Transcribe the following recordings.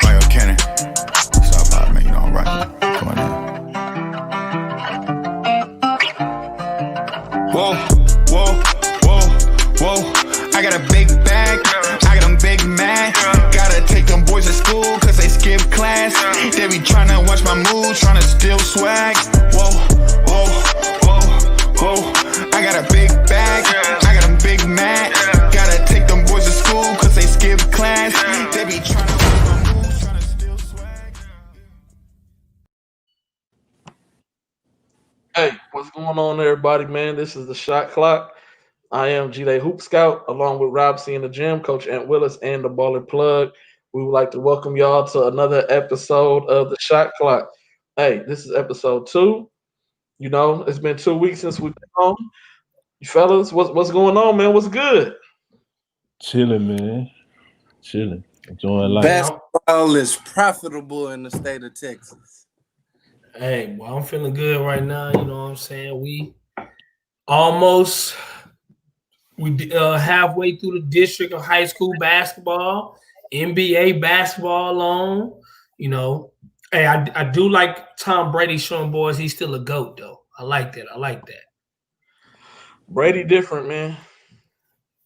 Mario Cannon. Stop by, man. You know I'm right. Come on in. Whoa, whoa, whoa, whoa. I got a big bag. I got them big mad. Gotta take them boys to school cause they skip class. They be tryna watch my moves, tryna steal swag. Whoa, whoa, whoa, whoa. I got a big bag. I got them big mad. Gotta take them boys to school cause they skip class. They be tryna watch my moves, tryna steal swag. Hey, what's going on, everybody, man? This is the Shot Clock. I am G-Day Hoop Scout, along with Rob C in the gym, Coach Ant Willis, and the Baller Plug. We would like to welcome y'all to another episode of the Shot Clock. Hey, this is episode 2. You know, it's been 2 weeks since we've been on. You fellas, what's going on, man? What's good? Chilling, man. Chilling. Enjoying life. Basketball is profitable in the state of Texas. Hey, well, I'm feeling good right now. You know what I'm saying? We almost halfway through the district of high school basketball, NBA basketball on. You know, hey, I do like Tom Brady showing boys he's still a GOAT, though. I like that. Brady different, man.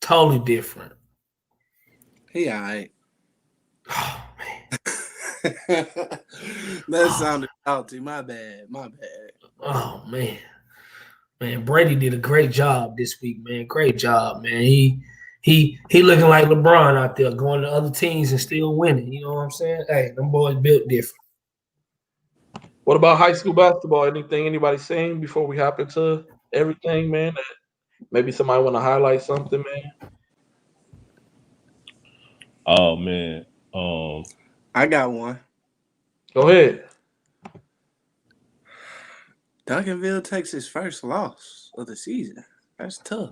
Totally different. He all right. Oh, man. That sounded salty. My bad. Oh, man. Man, Brady did a great job this week, man. Great job, man. He looking like LeBron out there, going to other teams and still winning. You know what I'm saying? Hey, them boys built different. What about high school basketball? Anything anybody saying before we hop into everything, man? That maybe somebody want to highlight something, man? Oh man. I got one. Go ahead. Duncanville takes his first loss of the season. That's tough.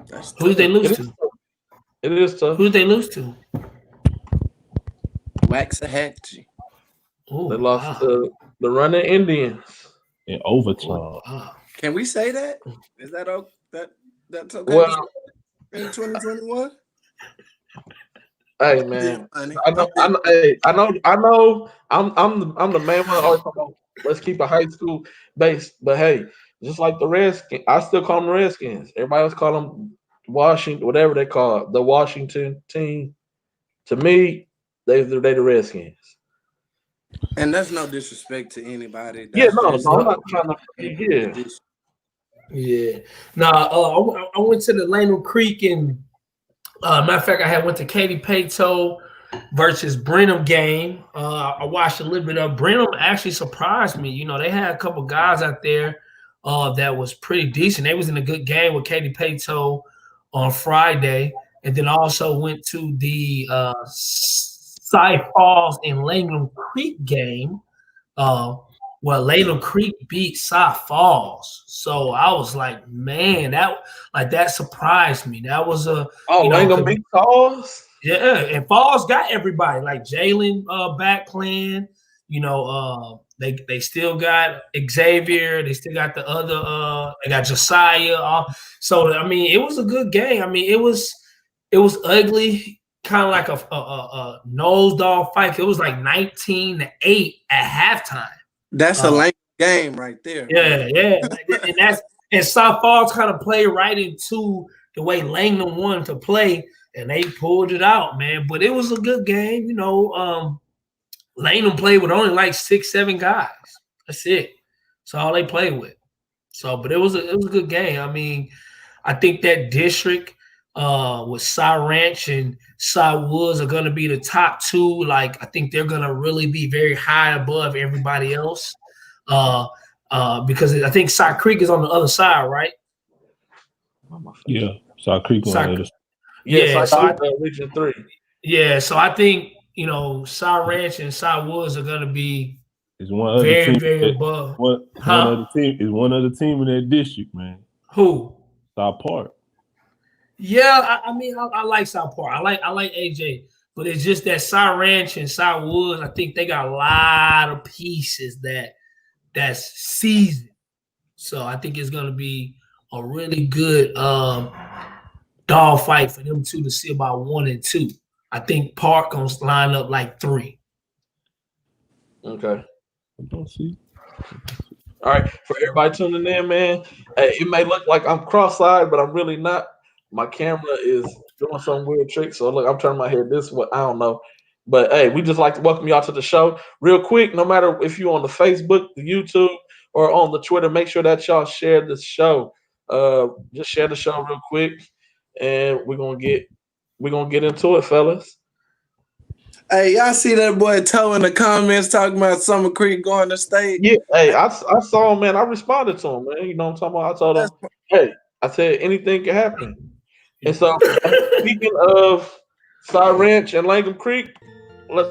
That's Who did they lose It to? It is tough. Who did they lose to? Waxahachie. Ooh, They lost wow. to the Running Indians. In overtime. Wow. Can we say that? Is that okay? That's okay? Well, In 2021? hey man, Honey. I know. I'm the main one. Always talking about, let's keep it high school based, but hey, just like the Redskins, I still call them Redskins. Everybody else call them Washington, whatever they call it, the Washington team. To me, they the Redskins. And that's no disrespect to anybody. Yeah, That's no, just- I'm not trying to. Yeah, Yeah. Nah, I went to the Lano Creek and matter of fact, I went to Katy Pato versus Brenham game. I watched a little bit of Brenham. Actually surprised me. You know, they had a couple guys out there that was pretty decent. They was in a good game with Katy Pato on Friday, and then also went to the Cy Falls and Langham Creek game. Well, Langham Creek beat Cy Falls, so I was like, man, that surprised me. That was a Langham big calls. yeah, and Falls got everybody like Jalen back playing. You know, they still got Xavier. They still got the other. They got Josiah. So I mean, it was a good game. I mean, it was ugly, kind of like a nose dog fight. It was like 19-8 at halftime. That's a lame game right there. Yeah, and South Falls kind of played right into the way Langham wanted to play, and they pulled it out, man. But it was a good game, you know. Langham played with only like 6-7 guys. That's it. That's all they played with. So, but it was a good game. I mean, I think that district with Cy Ranch and Cy Woods are going to be the top two. Like, I think they're going to really be very high above everybody else because I think Cy Creek is on the other side, right? Yeah. Cy Creek on the other side. Yeah, so Region 3. Yeah, so I think, you know, Cy Ranch and Cy Woods are going to be It's one other very, team. very above. One other team is one other team in that district, man. Who? South Park. Yeah, I mean, I like South Park. I like AJ, but it's just that Cy Ranch and Cy Woods, I think they got a lot of pieces that's seasoned. So I think it's gonna be a really good dog fight for them two to see about 1 and 2. I think Park gonna line up like 3. Okay. All right, for everybody tuning in, man. Hey, it may look like I'm cross-eyed, but I'm really not. My camera is doing some weird trick. So look, I'm turning my head this way. I don't know. But hey, we just like to welcome y'all to the show. Real quick, no matter if you're on the Facebook, the YouTube, or on the Twitter, make sure that y'all share the show. Just share the show real quick, and we're gonna get into it, fellas. Hey, y'all see that boy Toe in the comments talking about Summer Creek going to state? Yeah, hey, I saw him, man. I responded to him, man. You know what I'm talking about? I told him, hey, I said anything can happen. And so, speaking of Cy Ranch and Langham Creek, let's.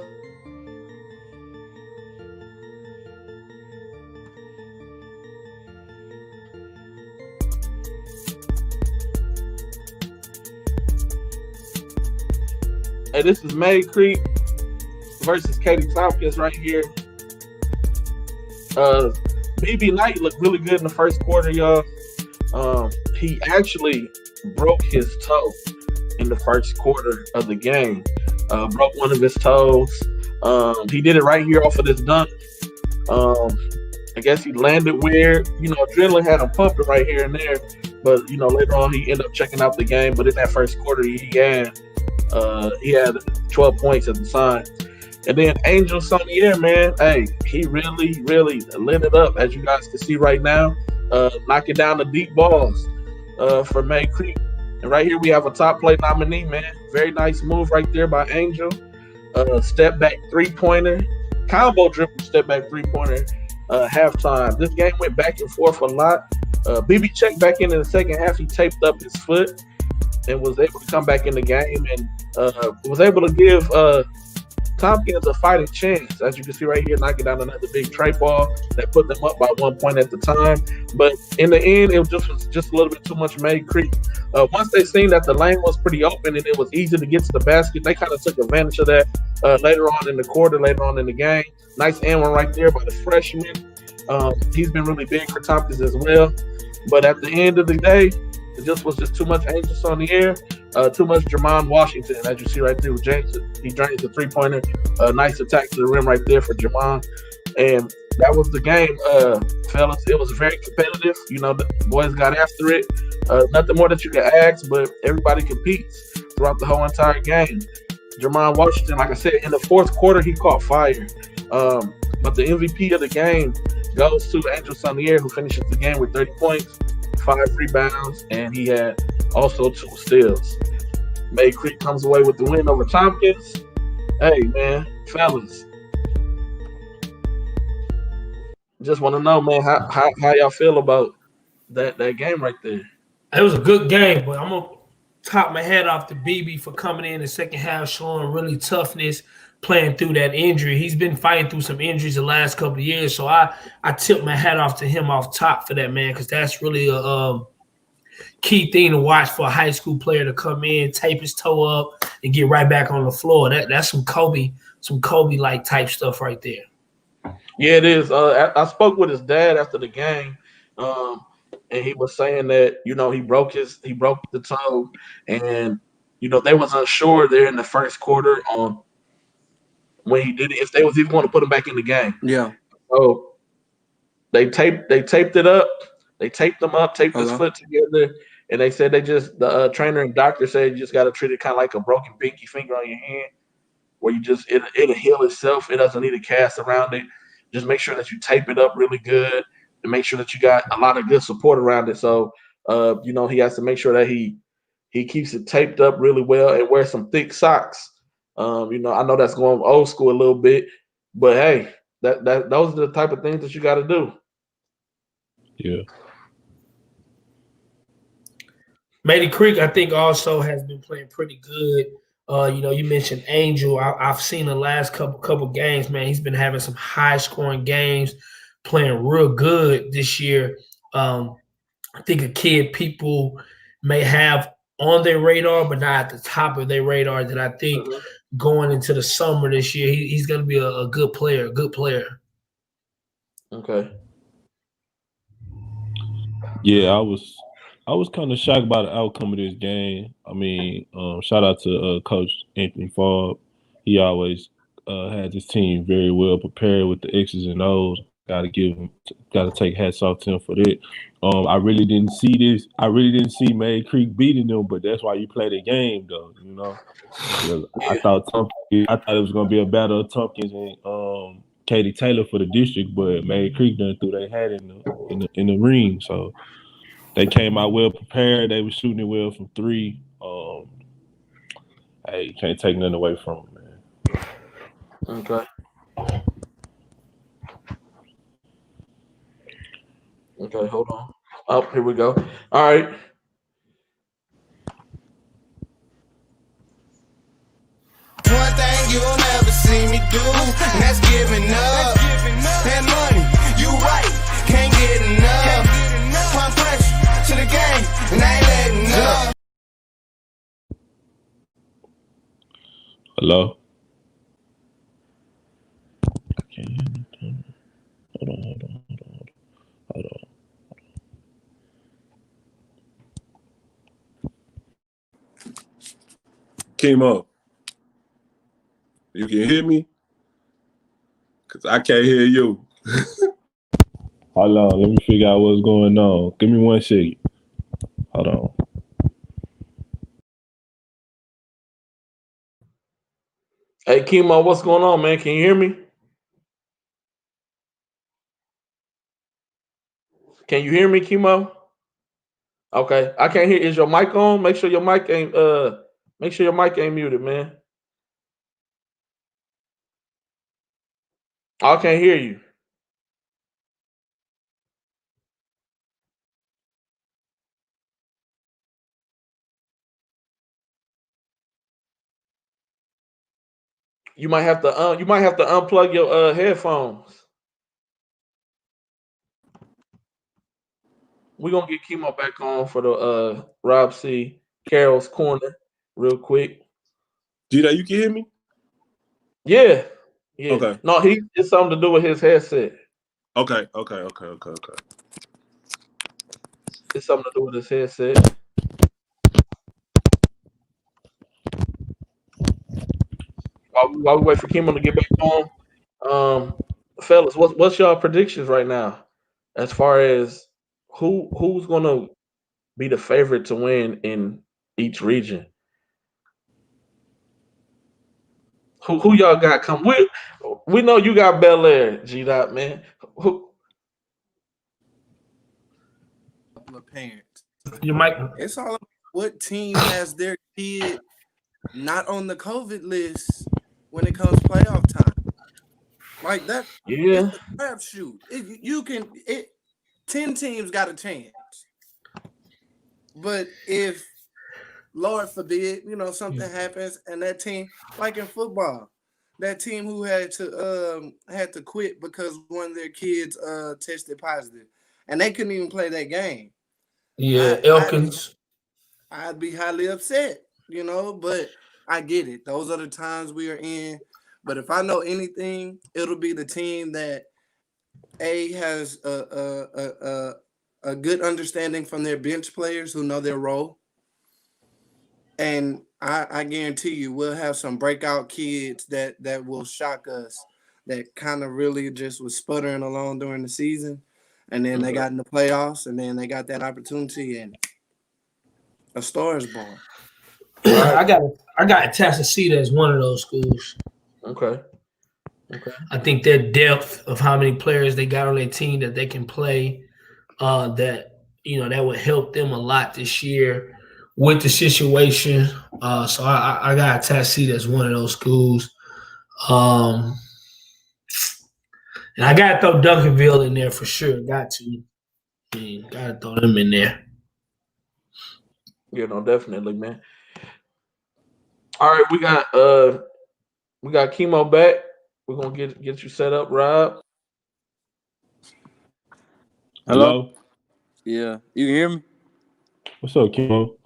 Hey, this is May Creek versus Katy Tompkins right here. BB Knight looked really good in the first quarter, y'all. He actually broke his toe in the first quarter of the game. Broke one of his toes. He did it right here off of this dunk. I guess he landed weird. You know, adrenaline had him pumping right here and there. But, you know, later on he ended up checking out the game. But in that first quarter, he had 12 points at the time. And then Angel Sonnier, man, hey, he really, really lit it up, as you guys can see right now. Knocking down the deep balls for May Creek. And right here we have a top play nominee, man. Very nice move right there by Angel. Step back three-pointer. Combo dribble step back three-pointer halftime. This game went back and forth a lot. BB checked back in the second half. He taped up his foot and was able to come back in the game and was able to give Tompkins a fighting chance. As you can see right here, knocking down another big tray ball that put them up by 1 point at the time. But in the end, it was just a little bit too much May Creek. Once they seen that the lane was pretty open and it was easy to get to the basket, they kind of took advantage of that later on in the quarter, later on in the game. Nice and one right there by the freshman. He's been really big for Tompkins as well. But at the end of the day, it was just too much Angels on the air, too much Jermon Washington, as you see right there with James. He drains the three-pointer. Nice attack to the rim right there for Jermon. And that was the game, fellas. It was very competitive. You know, the boys got after it. Nothing more that you can ask, but everybody competes throughout the whole entire game. Jermon Washington, like I said, in the fourth quarter, he caught fire. But the MVP of the game goes to Angel Sonnier, who finishes the game with 30 points, 5 rebounds, and he had also 2 steals. May Creek comes away with the win over Tompkins. Hey, man, fellas, just want to know, man, how y'all feel about that game right there? It was a good game, but I'm gonna top my hat off to BB for coming in the second half, showing really toughness, playing through that injury. He's been fighting through some injuries the last couple of years, so I tip my hat off to him off top for that, man, because that's really a key thing to watch for a high school player to come in, tape his toe up, and get right back on the floor. That's some Kobe-like type stuff right there. Yeah, it is. I spoke with his dad after the game, and he was saying that, you know, he broke the toe, and, you know, they was unsure there in the first quarter on when he did it, if they was even going to put him back in the game. Yeah. So they taped it up. They taped him up, taped his foot together, and they said the trainer and doctor said you just got to treat it kind of like a broken pinky finger on your hand, where it'll heal itself. It doesn't need a cast around it. Just make sure that you tape it up really good and make sure that you got a lot of good support around it. So, you know, he has to make sure that he keeps it taped up really well and wear some thick socks. You know, I know that's going old school a little bit, but hey, those are the type of things that you got to do. Yeah. May Creek, I think, also has been playing pretty good. You know, you mentioned Angel. I've seen the last couple games, man. He's been having some high-scoring games, playing real good this year. I think a kid people may have on their radar, but not at the top of their radar, that I think going into the summer this year, he's going to be a good player, Okay. Yeah, I was was kind of shocked by the outcome of this game. I mean, shout out to Coach Anthony Favre. He always had his team very well prepared with the X's and O's. Got to take hats off to him for that. I really didn't see this. I really didn't see May Creek beating them, but that's why you play the game, though. You know, I thought it was gonna be a battle of Tompkins and Katie Taylor for the district, but May Creek done threw their hat in the ring. So they came out well prepared. They were shooting it well from three. Hey, can't take nothing away from them, man. Okay. Okay, hold on. Oh, here we go. All right. One thing you'll never see me do, and that's giving up. That money, you right, can't get enough. Pump pressure to the game, and I ain't letting up. Hello? I can't hear anything. Hold on. Chemo, you can hear me? Because I can't hear you. Hold on, let me figure out what's going on. Give me 1 second. Hold on. Hey, Chemo, what's going on, man? Can you hear me? Can you hear me, Chemo? Okay, I can't hear. Is your mic on? Make sure your mic ain't muted, man. I can't hear you. You might have to unplug your headphones. We're gonna get Chemo back on for the Rob C. Carroll's Corner real quick. Gina, you can hear me? Yeah. Okay. No, it's something to do with his headset. Okay. It's something to do with his headset. While we wait for Chemo to get back on, fellas, what's y'all predictions right now as far as who's gonna be the favorite to win in each region? Who y'all got come? We know you got Bel Air, G-Dot, man. Who? Parents. You might. It's all about what team has their kid not on the COVID list when it comes playoff time. Like that. Yeah. It's a crapshoot. 10 teams got a chance. But if, Lord forbid, something happens and that team, like in football, that team who had to quit because one of their kids tested positive and they couldn't even play that game. Yeah, Elkins. I'd be highly upset, but I get it. Those are the times we are in. But if I know anything, it'll be the team that has a good understanding from their bench players who know their role. And I guarantee you we'll have some breakout kids that will shock us that kind of really just was sputtering along during the season. And then they got in the playoffs, and then they got that opportunity, and a star is born. I got Tacita as one of those schools. Okay. I think their depth of how many players they got on their team that they can play, that would help them a lot this year with the situation. So I got Tacita as one of those schools. And I got to throw Duncanville in there for sure. Got to. Got to throw them in there. Definitely, man. All right, we got Chemo back. We're gonna get you set up, Rob. Hello? Yeah, you can hear me? What's up, Chemo?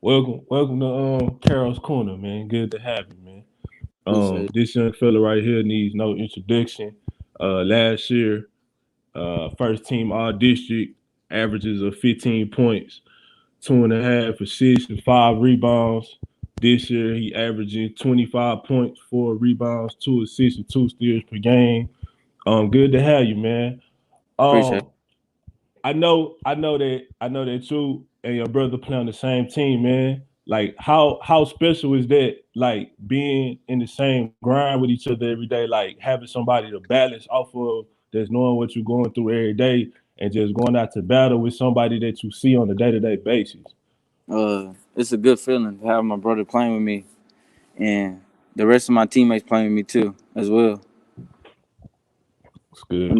Welcome to Carroll's Corner, man. Good to have you, man. This young fella right here needs no introduction. Last year, first team all district, averages of 15 points, 2.5 assists, and 5 rebounds. This year, he averaging 25 points, 4 rebounds, 2 assists, and 2 steals per game. Good to have you, man. Appreciate it. I know that you and your brother play on the same team, man. Like, how special is that? Like, being in the same grind with each other every day, like having somebody to balance off of, that's knowing what you're going through every day, and just going out to battle with somebody that you see on a day-to-day basis. It's a good feeling to have my brother playing with me, and the rest of my teammates playing with me too, as well. It's good.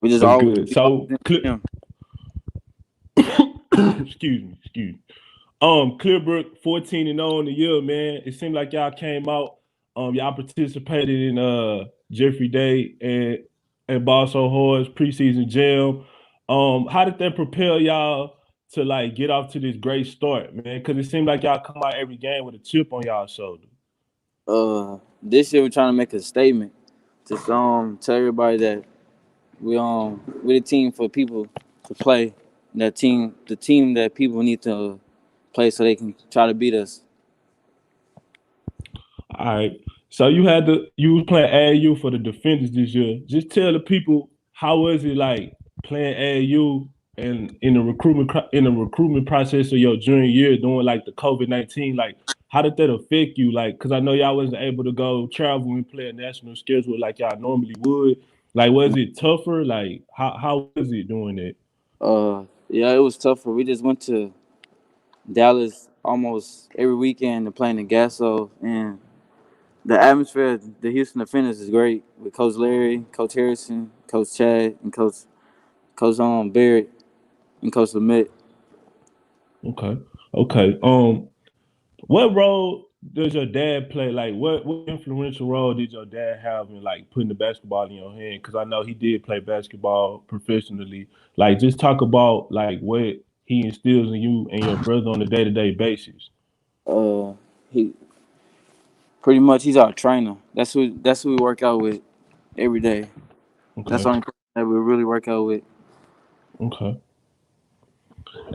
We just That's always good. So, excuse me. Clearbrook 14-0 in the year, man. It seemed like y'all came out. Y'all participated in Jeffrey Day and Bosso Horse preseason jam. How did that propel y'all to like get off to this great start, man? Because it seemed like y'all come out every game with a chip on y'all shoulder. This year we're trying to make a statement to tell everybody that we're a team for people to play. The team that people need to play so they can try to beat us. All right. So you was playing AAU for the Defenders this year. Just tell the people, how was it like playing AAU and in the recruitment process of your junior year, doing like the COVID-19, like how did that affect you? Like, because I know y'all wasn't able to go travel and play a national schedule like y'all normally would. Like, was it tougher? Like, how was it doing that? Yeah, it was tougher. We just went to Dallas almost every weekend to play in the Gasso, and the atmosphere at the Houston Defenders is great with Coach Larry, Coach Harrison, Coach Chad, and Coach Barrett, and Coach Lamette. Okay. What role does your dad play? Like, what influential role did your dad have in like putting the basketball in your hand? Because I know he did play basketball professionally. Like, just talk about like what he instills in you and your brother on a day-to-day basis. He pretty much, he's our trainer. That's who we work out with every day. Okay. That's the only person that we really work out with. Okay.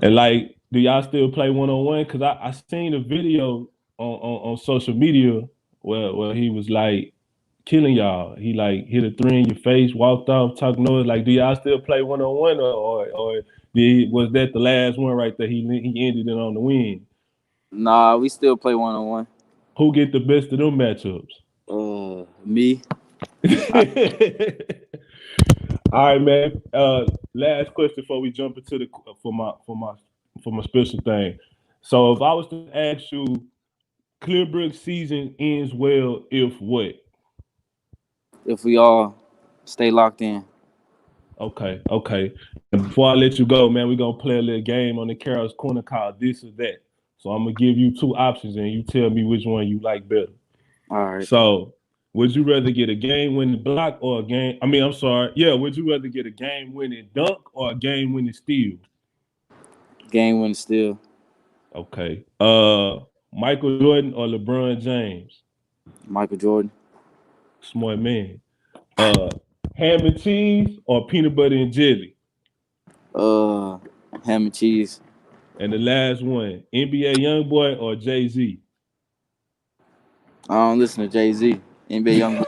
And like, do y'all still play one-on-one? Because I seen a video on social media where he was like killing y'all. He like hit a 3 in your face, walked off, talking noise. Like, do y'all still play one-on-one, or was that the last one right there? He ended it on the win. Nah, we still play one-on-one. Who get the best of them matchups? Me. All right, man. Last question before we jump into for my special thing. So if I was to ask you, Clearbrook season ends well if what? If we all stay locked in. Okay. And before I let you go, man, we're gonna play a little game on the Carol's Corner called This or That. So I'm gonna give you 2 options and you tell me which one you like better. All right. So would you rather get a game-winning block or would you rather get a game-winning dunk or a game-winning steal? Game-winning steal. Okay. Michael Jordan or LeBron James? Michael Jordan. Smart man. Ham and cheese or peanut butter and jelly? Ham and cheese. And the last one, NBA Youngboy or Jay-Z? I don't listen to Jay-Z. NBA Youngboy.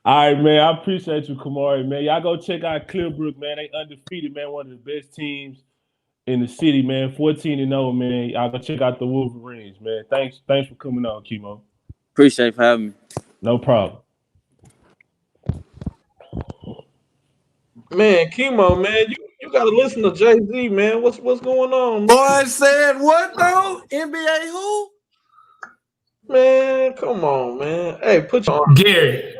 All right, man. I appreciate you, Kamari, man. Y'all go check out Clearbrook, man. They undefeated, man. One of the best teams in the city, man. 14-0, man. Y'all go check out the Wolverines, man. Thanks for coming on, Kimo. Appreciate you for having me. No problem. Man, Kimo, man, you gotta listen to Jay-Z, man. What's going on, man? Boy said what though? NBA who? Man, come on, man. Hey, put your arm. Gary.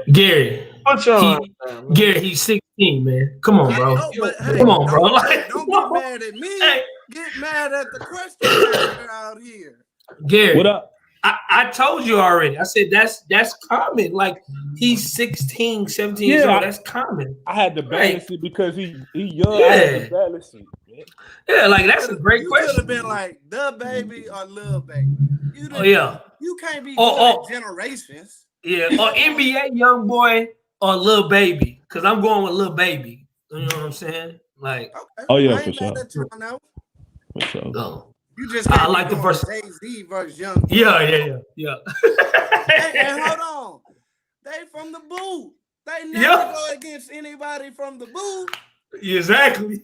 Put your arm down, man. Gary, he's 16, man. Come on, bro. Come on, bro. Don't get mad at me. Hey. Get mad at the question answer out here. Gary, What up? I told you already. I said that's common. Like, he's 16, 17 years old. That's common. I had to balance it because he young. Yeah. I had to balance it, man. Yeah, like, that's a great You question. could have been like the baby or Lil Baby. You can't be generations. Yeah, or NBA Young Boy or Lil Baby, because I'm going with Lil Baby. You know what I'm saying? Like, Okay. Oh, yeah, I for ain't mad sure. at you on that one. For sure. no. You just I can't like the first. Jay-Z versus Young. Yeah. Hey, hold on. They from the booth. They never Yeah. go against anybody from the booth. Exactly.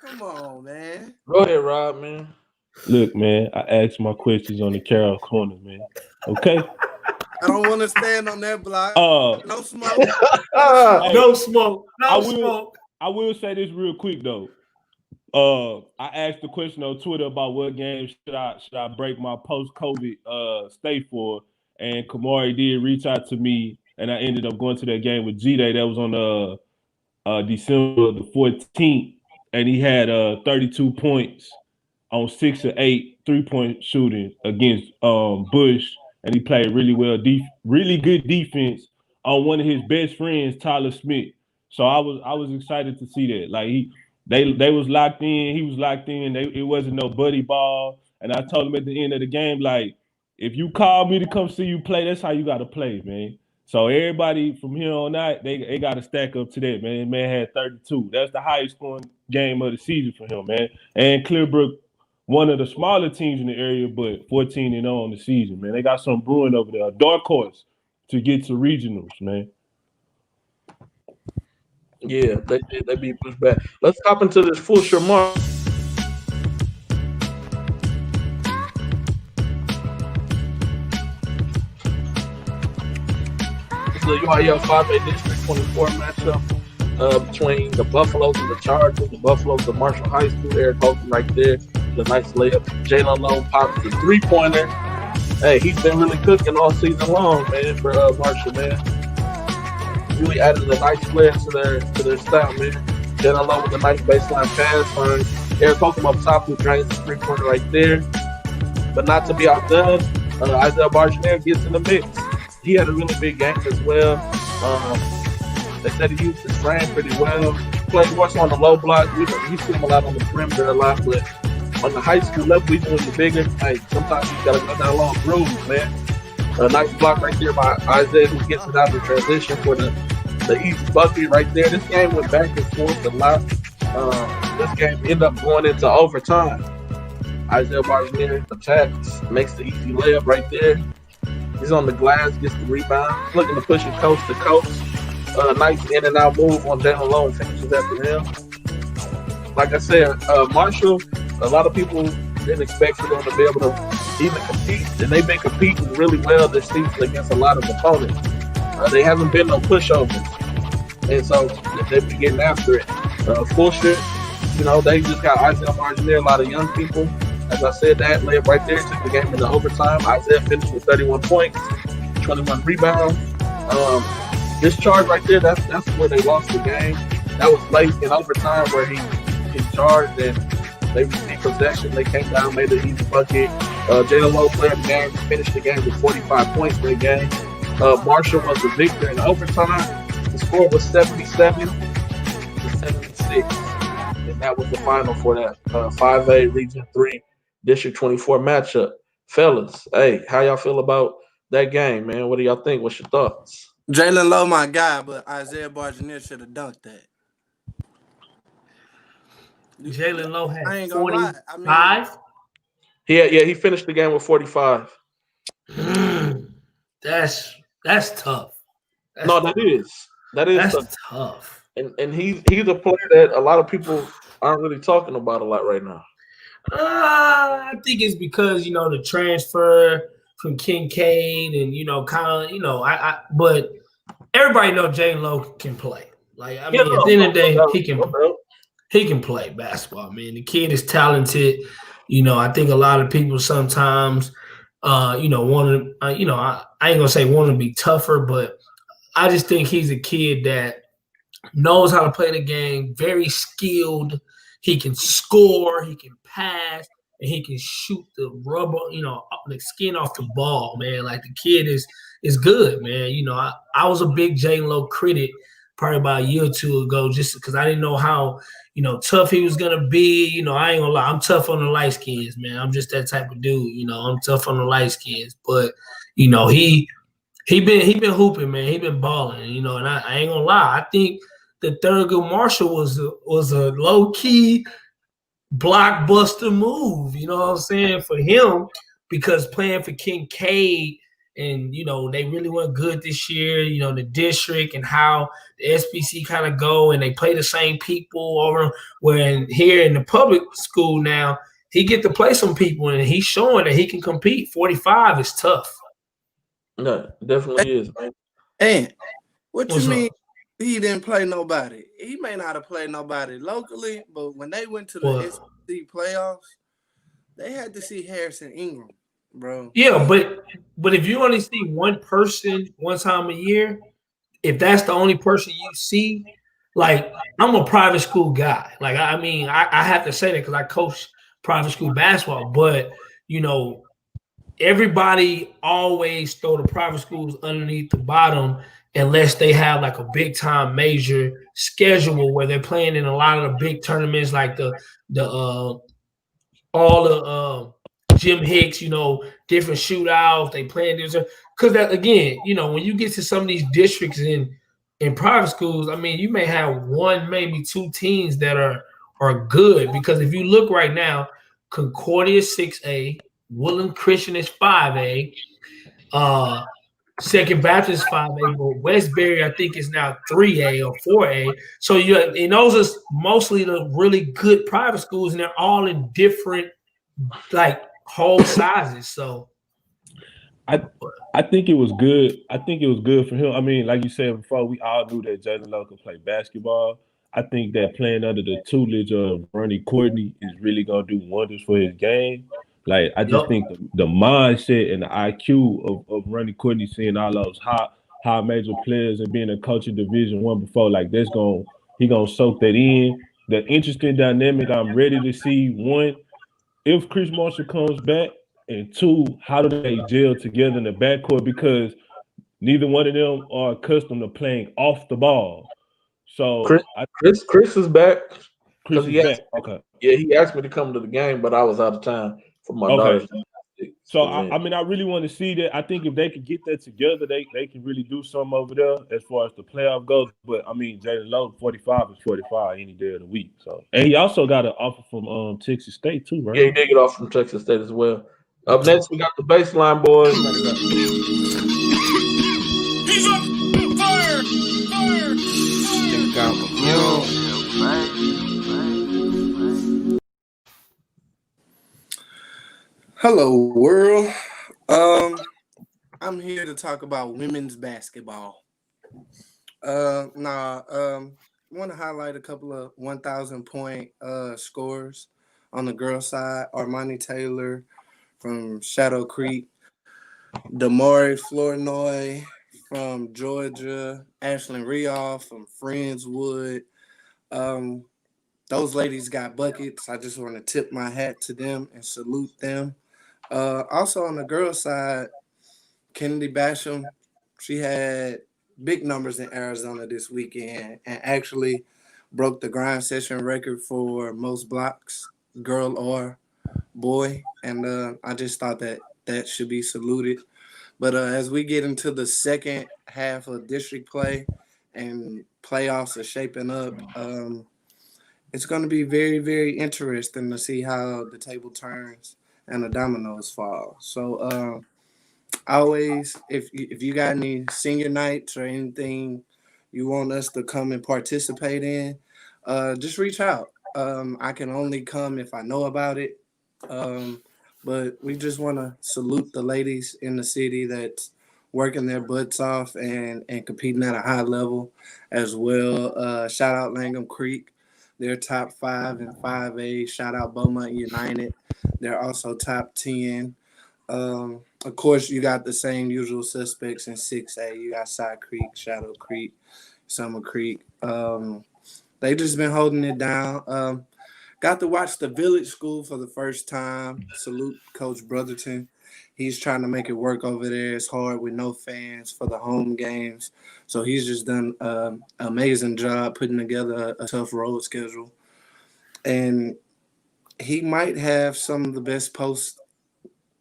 Come on, man. Go ahead, Rob, man. Look, man, I asked my questions on the Carol corner, man. Okay. I don't want to stand on that block. Uh, No smoke. No smoke. I No will- smoke. I will say this real quick though. I asked the question on Twitter about what game should I break my post-COVID stay for, and Kamari did reach out to me, and I ended up going to that game with G-Day. That was on December the 14th, and he had 32 points on 6 of 8 3-point shooting against Bush, and he played really well, really good defense on one of his best friends, Tyler Smith. So I was excited to see that. Like they was locked in, he was locked in. It wasn't no buddy ball. And I told him at the end of the game, like, if you call me to come see you play, that's how you got to play, man. So everybody from here on out, they got to stack up to that, man. Man had 32. That's the highest scoring game of the season for him, man. And Clearbrook, one of the smaller teams in the area, but 14-0 on the season, man. They got some brewing over there. A dark horse to get to regionals, man. Yeah, they be pushed back. Let's hop into this Fulshear Marshall. The UIL 5A District 24 matchup between the Buffaloes and the Chargers. The Buffaloes of Marshall High School. Eric Holton right there. The nice layup. Jalen Lowe pops the 3-pointer. Hey, he's been really cooking all season long, man, for Marshall, man. Really added a nice flair to their style, man. Jalen Lowe with a nice baseline pass on Eric Holton up top, who drains the 3-pointer right there. But not to be outdone, Isaiah Bargener gets in the mix. He had a really big game as well. They said he used his frame pretty well. Played more so on the low block. You see him a lot on the perimeter a lot, but on the high school level, he's doing the bigger. Hey, sometimes you gotta go down long grooves, man. A nice block right there by Isaiah, who gets it out of transition for the easy bucket right there. This game went back and forth a lot. This game ended up going into overtime. Isaiah Bargener attacks, makes the easy layup right there. He's on the glass, gets the rebound, looking to push it coast to coast. Nice in and out move on Jalen Lowe, finishes after him. Like I said, Marshall, a lot of people didn't expect them to be able to even compete, and they've been competing really well this season against a lot of opponents. They haven't been no pushovers, and so they've been getting after it. Fulshear, they just got Isaiah Bargener, a lot of young people. As I said, that layup right there took the game into overtime. Isaiah finished with 31 points, 21 rebounds. This charge right there, that's where they lost the game. That was late in overtime where he charged and they received possession. They came down, made an easy bucket. Jalen Lowe played the game, finished the game with 45 points for the game. Marshall was the victor in overtime. The score was 77 to 76. And that was the final for that 5A Region 3 District 24 matchup. Fellas, hey, how y'all feel about that game, man? What do y'all think? What's your thoughts? Jalen Lowe, my guy, but Isaiah Bargener should have dunked that. Jalen Lowe had I ain't gonna lie. 45. He finished the game with 45. That's tough. That is That's tough. And he's a player that a lot of people aren't really talking about a lot right now. I think it's because the transfer from Kincaid and but everybody knows Jalen Lowe can play. Like at the end of the day, he can play basketball, man. The kid is talented. I think a lot of people sometimes want to I ain't gonna say want to be tougher, but I just think he's a kid that knows how to play the game, very skilled. He can score, he can pass, and he can shoot the rubber, the skin off the ball, man. Like the kid is good, man. I was a big Jalen Lowe critic probably about a year or two ago, just because I didn't know how, tough he was gonna be. I ain't gonna lie, I'm tough on the light skins, man. I'm just that type of dude, I'm tough on the light skins. But he been hooping, man. He been balling, and I ain't gonna lie. I think that Thurgood Marshall was a low key blockbuster move. You know what I'm saying, for him, because playing for Kincaid. And, you know, they really went good this year, you know, the district and how the SBC kind of go, and they play the same people over. When here in the public school now, he get to play some people, and he's showing that he can compete. 45 is tough. No, definitely is, man. And what What's you mean up? he didn't play nobody? He may not have played nobody locally, but when they went to the What? SEC playoffs, they had to see Harrison Ingram, bro. Yeah, but if you only see one person one time a year, if that's the only person you see, like, I'm a private school guy. Like, I mean, I have to say that because I coach private school basketball, but, you know, everybody always throw the private schools underneath the bottom unless they have like a big time major schedule where they're playing in a lot of the big tournaments, like the all the Jim Hicks, you know, different shootouts. They playing this because that, again, you know, when you get to some of these districts in private schools, I mean, you may have one, maybe two teams that are good, because if you look right now, Concordia is 6A, Woodland Christian is 5A, Second Baptist 5A, but Westbury, I think, is now 3A or 4A. So and those are mostly the really good private schools, and they're all in different, like, whole sizes. So I think it was good. I think it was good for him. I mean, like you said before, we all knew that Jalen Lowe could play basketball. I think that playing under the tutelage of Ronnie Courtney is really gonna do wonders for his game. Like, I just think the mindset and the IQ of Ronnie Courtney, seeing all those high major players and being a coach of Division I before, like, he gonna soak that in. The interesting dynamic I'm ready to see, one, if Chris Marshall comes back, and two, how do they gel together in the backcourt, because neither one of them are accustomed to playing off the ball. So Chris is back. Chris is back. Okay. Yeah, he asked me to come to the game, but I was out of town for my daughter's. So I mean, I really want to see that. I think if they could get that together, they can really do something over there as far as the playoff goes. But I mean, Jalen Lowe, 45 is 45 any day of the week. So, and he also got an offer from Texas State too, right? Yeah, he did get off from Texas State as well. Up next, we got the baseline boys. He's up! Fire! Hello, world. I'm here to talk about women's basketball. I want to highlight a couple of 1,000-point scores on the girls' side. Armani Taylor from Shadow Creek, Damari Flournoy from Georgia, Ashlyn Rioff from Friendswood. Those ladies got buckets. I just want to tip my hat to them and salute them. Also on the girls' side, Kennedy Basham, she had big numbers in Arizona this weekend and actually broke the grind session record for most blocks, girl or boy. And I just thought that should be saluted. But as we get into the second half of district play and playoffs are shaping up, it's going to be very, very interesting to see how the table turns and the dominoes fall. So always, if you got any senior nights or anything you want us to come and participate in, just reach out. I can only come if I know about it. But we just want to salute the ladies in the city that's working their butts off and competing at a high level as well. Shout out Langham Creek. They're top 5 in 5A. Shout out Beaumont United. They're also top 10. Of course, you got the same usual suspects in 6A. You got Side Creek, Shadow Creek, Summer Creek. They just been holding it down. Got to watch the Village School for the first time. Salute Coach Brotherton. He's trying to make it work over there. It's hard with no fans for the home games. So he's just done an amazing job putting together a tough road schedule. And he might have some of the best post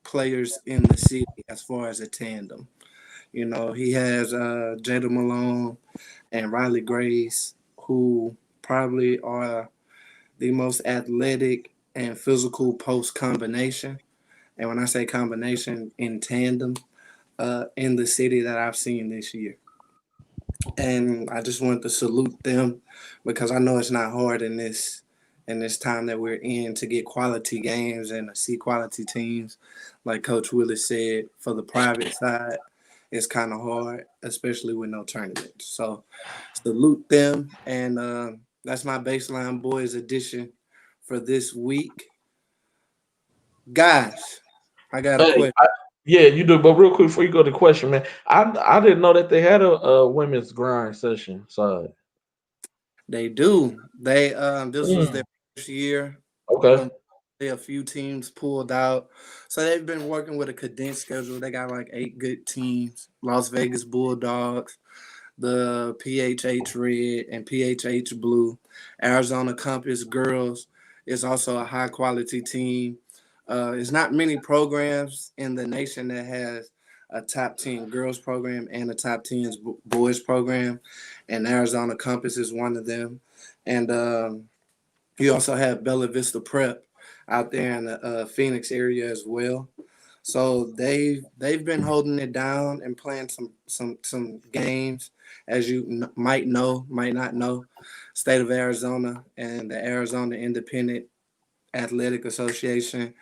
players in the city as far as a tandem. You know, he has Jada Malone and Riley Grace, who probably are the most athletic and physical post combination. And when I say combination, in tandem, in the city that I've seen this year. And I just want to salute them because I know it's not hard in this time that we're in to get quality games and to see quality teams. Like Coach Willis said, for the private side, it's kind of hard, especially with no tournaments. So salute them, and that's my Baseline Boys edition for this week. Guys, I got a question. Yeah, you do. But real quick before you go to the question, man, I didn't know that they had a women's grind session. So They do. They this was their first year. okay. A few teams pulled out. So they've been working with a condensed schedule. They got like 8 good teams. Las Vegas Bulldogs, the PHH Red and PHH Blue. Arizona Compass Girls is also a high quality team. There's not many programs in the nation that has a top 10 girls program and a top 10 boys program, and Arizona Compass is one of them. And you also have Bella Vista Prep out there in the Phoenix area as well. So they've been holding it down and playing some games, as you might know, might not know. State of Arizona and the Arizona Independent Athletic Association,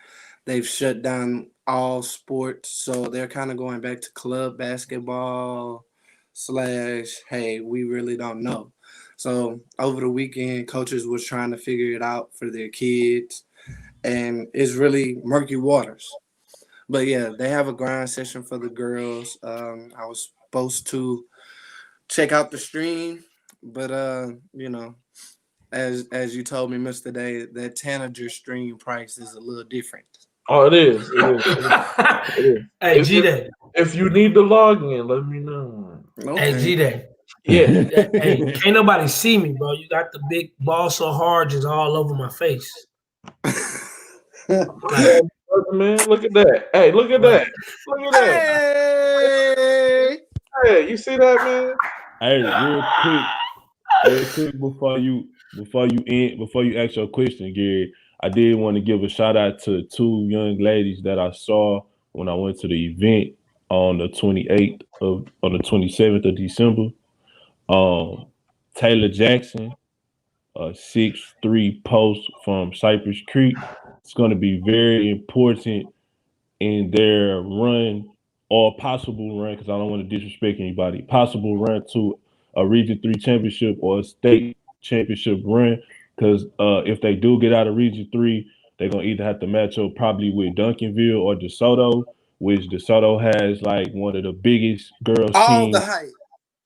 they've shut down all sports, so they're kind of going back to club basketball / hey, we really don't know. So over the weekend, coaches was trying to figure it out for their kids, and it's really murky waters. But yeah, they have a grind session for the girls. I was supposed to check out the stream, but as you told me, Mr. Day, that Tanager stream price is a little different. Oh, it is. It is. Hey, G-Day. If you need to log in, let me know. Okay. Hey, G-Day. Yeah. Hey, can't nobody see me, bro. You got the big ball so hard just all over my face. Man, look at that. Hey, look at that. Look at that. Hey, you see that, man? Hey, real quick before you ask your question, Gary, I did want to give a shout out to 2 young ladies that I saw when I went to the event on the 27th of December. Taylor Jackson, a 6'3" post from Cypress Creek. It's going to be very important in their run or possible run, because I don't want to disrespect anybody, possible run to a Region 3 championship or a state championship run. Because if they do get out of Region 3, they're going to either have to match up probably with Duncanville or DeSoto, which DeSoto has like one of the biggest girls teams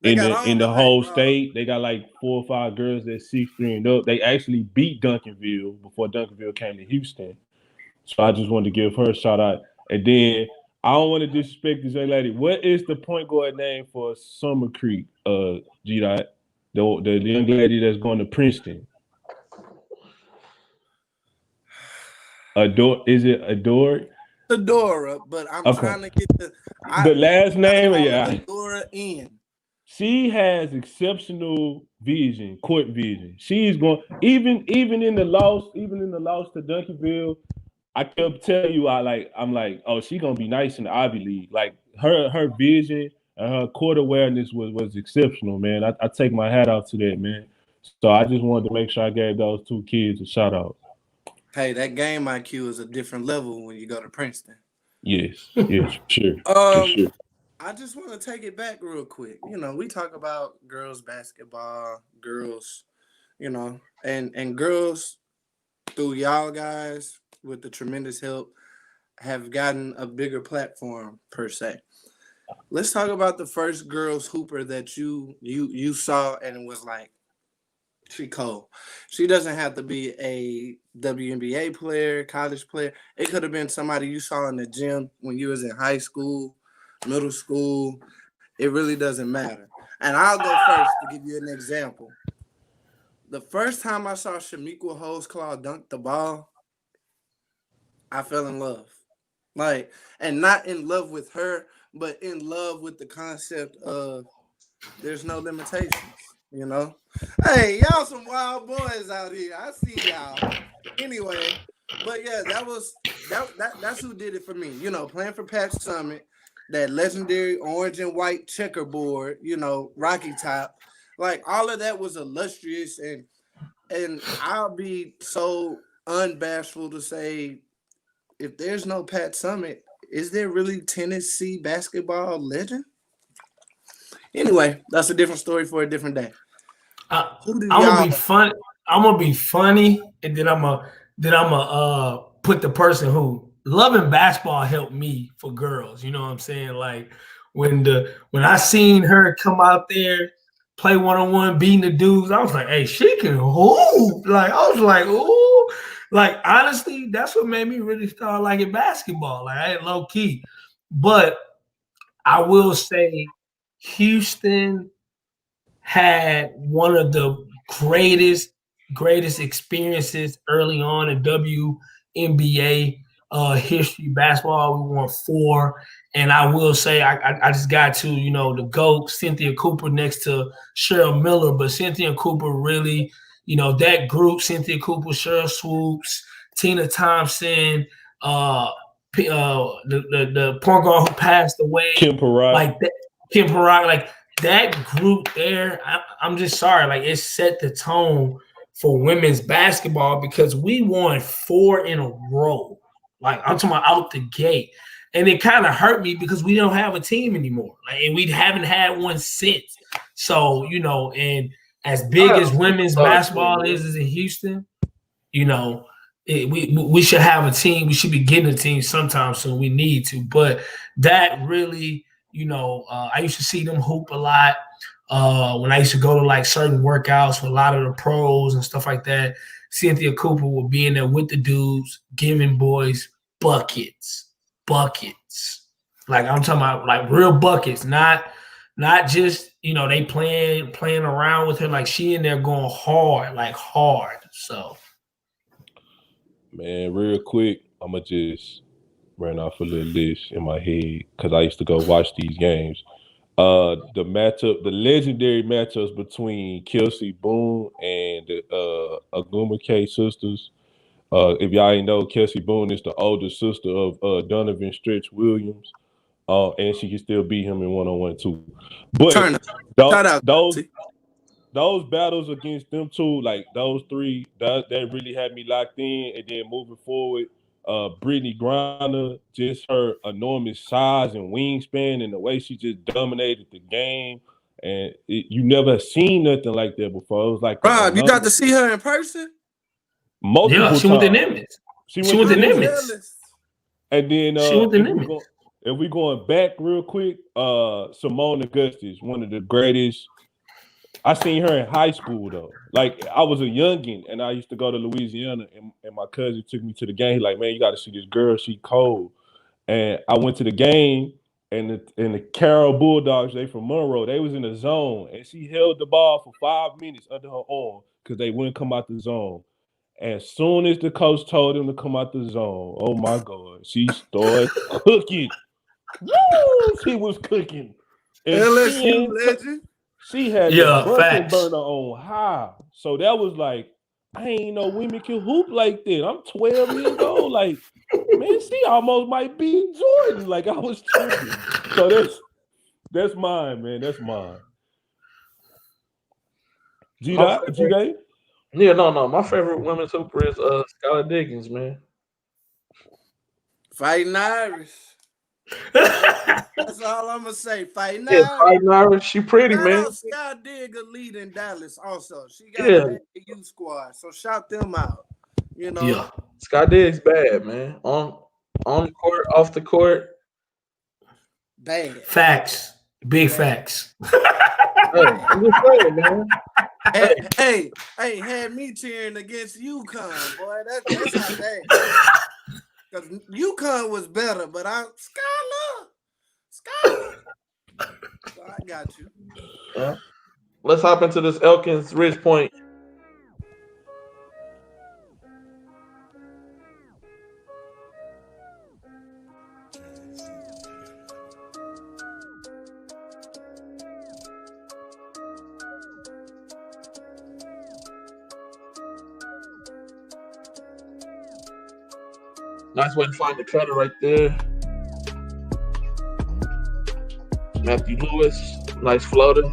in the whole state. They got like 4 or 5 girls that's 6'3" and up. They actually beat Duncanville before Duncanville came to Houston. So I just wanted to give her a shout out. And then I don't want to disrespect this young lady. What is the point guard name for Summer Creek, G-Dot? The young lady that's going to Princeton. Is it Adore? Adora, but I'm trying to get the last name. Yeah, Adora in. She has exceptional vision, court vision. She's going even in the loss to Duncanville. I kept telling you, I'm like, oh, she's gonna be nice in the Ivy League. Like her vision and her court awareness was exceptional, man. I take my hat off to that, man. So I just wanted to make sure I gave those 2 kids a shout out. Hey, that game IQ is a different level when you go to Princeton. Yes, for sure. For sure. I just want to take it back real quick. We talk about girls basketball, girls, and girls through y'all guys with the tremendous help have gotten a bigger platform per se. Let's talk about the first girls hooper that you saw and was like, she cold. She doesn't have to be a WNBA player, college player. It could have been somebody you saw in the gym when you was in high school, middle school. It really doesn't matter. And I'll go first to give you an example. The first time I saw Shamiqua Holesclaw dunk the ball, I fell in love. And not in love with her, but in love with the concept of there's no limitations. You know, hey, y'all some wild boys out here. I see y'all. Anyway, but yeah, that's who did it for me. You know, playing for Pat Summitt, that legendary orange and white checkerboard. You know, Rocky Top, like all of that was illustrious, and I'll be so unbashful to say, if there's no Pat Summitt, is there really Tennessee basketball legend? Anyway, that's a different story for a different day. I'm gonna be fun. I'm gonna be funny, and then I'm gonna put the person who loving basketball helped me for girls. You know what I'm saying? Like when I seen her come out there play 1-on-1, beating the dudes, I was like, hey, she can hoop. Like I was like, ooh. Like honestly, that's what made me really start liking basketball. Like I ain't low key, but I will say Houston had one of the greatest experiences early on in WNBA history basketball. We won 4, and I will say I just got to the GOAT Cynthia Cooper next to Cheryl Miller, but Cynthia Cooper really that group: Cynthia Cooper, Cheryl Swoops, Tina Thompson, the point guard who passed away, Kim Parat. like that, Kim Parat, like that group there. I'm just sorry, like it set the tone for women's basketball because we won 4 in a row. Like I'm talking about out the gate. And it kind of hurt me because we don't have a team anymore. Like, and we haven't had one since. So, and as big as women's basketball is in Houston, we should have a team. We should be getting a team sometime soon. We need to. But that really, I used to see them hoop a lot when I used to go to like certain workouts with a lot of the pros and stuff like that. Cynthia Cooper would be in there with the dudes, giving boys buckets. Like I'm talking about like real buckets, not just they playing around with her. Like she in there going hard. So, man, real quick, I'ma just ran off a little list in my head because I used to go watch these games. The legendary matchups between Kelsey Boone and the Agumake sisters. If y'all ain't know, Kelsey Boone is the older sister of Donovan Stretch Williams. And she can still beat him in 1-on-1 too. But those battles against them two, like those three, that really had me locked in. And then moving forward, Brittany Griner, just her enormous size and wingspan and the way she just dominated the game. And you never seen nothing like that before. It was like, Rob, you got to see her in person? Multiple times. She went to Nimitz. She went to Nimitz. And then if we going back real quick, Simone Augustus, one of the greatest. I seen her in high school though. Like I was a youngin' and I used to go to Louisiana and my cousin took me to the game. He's like, man, you got to see this girl. She cold. And I went to the game and the Carroll Bulldogs, they from Monroe, they was in the zone and she held the ball for 5 minutes under her arm because they wouldn't come out the zone. As soon as the coach told them to come out the zone, oh my God, she started cooking. Woo! She was cooking. And LSU legend. She had the Bunsen burner on high. So that was like, I ain't know women can hoop like that. I'm 12 years old. Like, man, she almost might be Jordan. Like I was tripping. So that's mine, man. That's mine. G-Day? Yeah, no. My favorite women's hooper is Skylar Diggins, man. Fighting Irish. That's all I'm gonna say. Fighting Irish. Fighting Irish. She pretty, man. Sky Digger lead in Dallas also. She got a youth squad, so shout them out. Yeah. Sky Diggs bad, man. On the court, off the court. Bad. Facts. Big facts. I'm just saying, man. Hey, had me cheering against UConn, boy. That's not bad. Because UConn was better, but Skylar. So I got you. Let's hop into this Elkins Ridge Point. Nice way to find the cutter right there. Matthew Lewis, nice floater.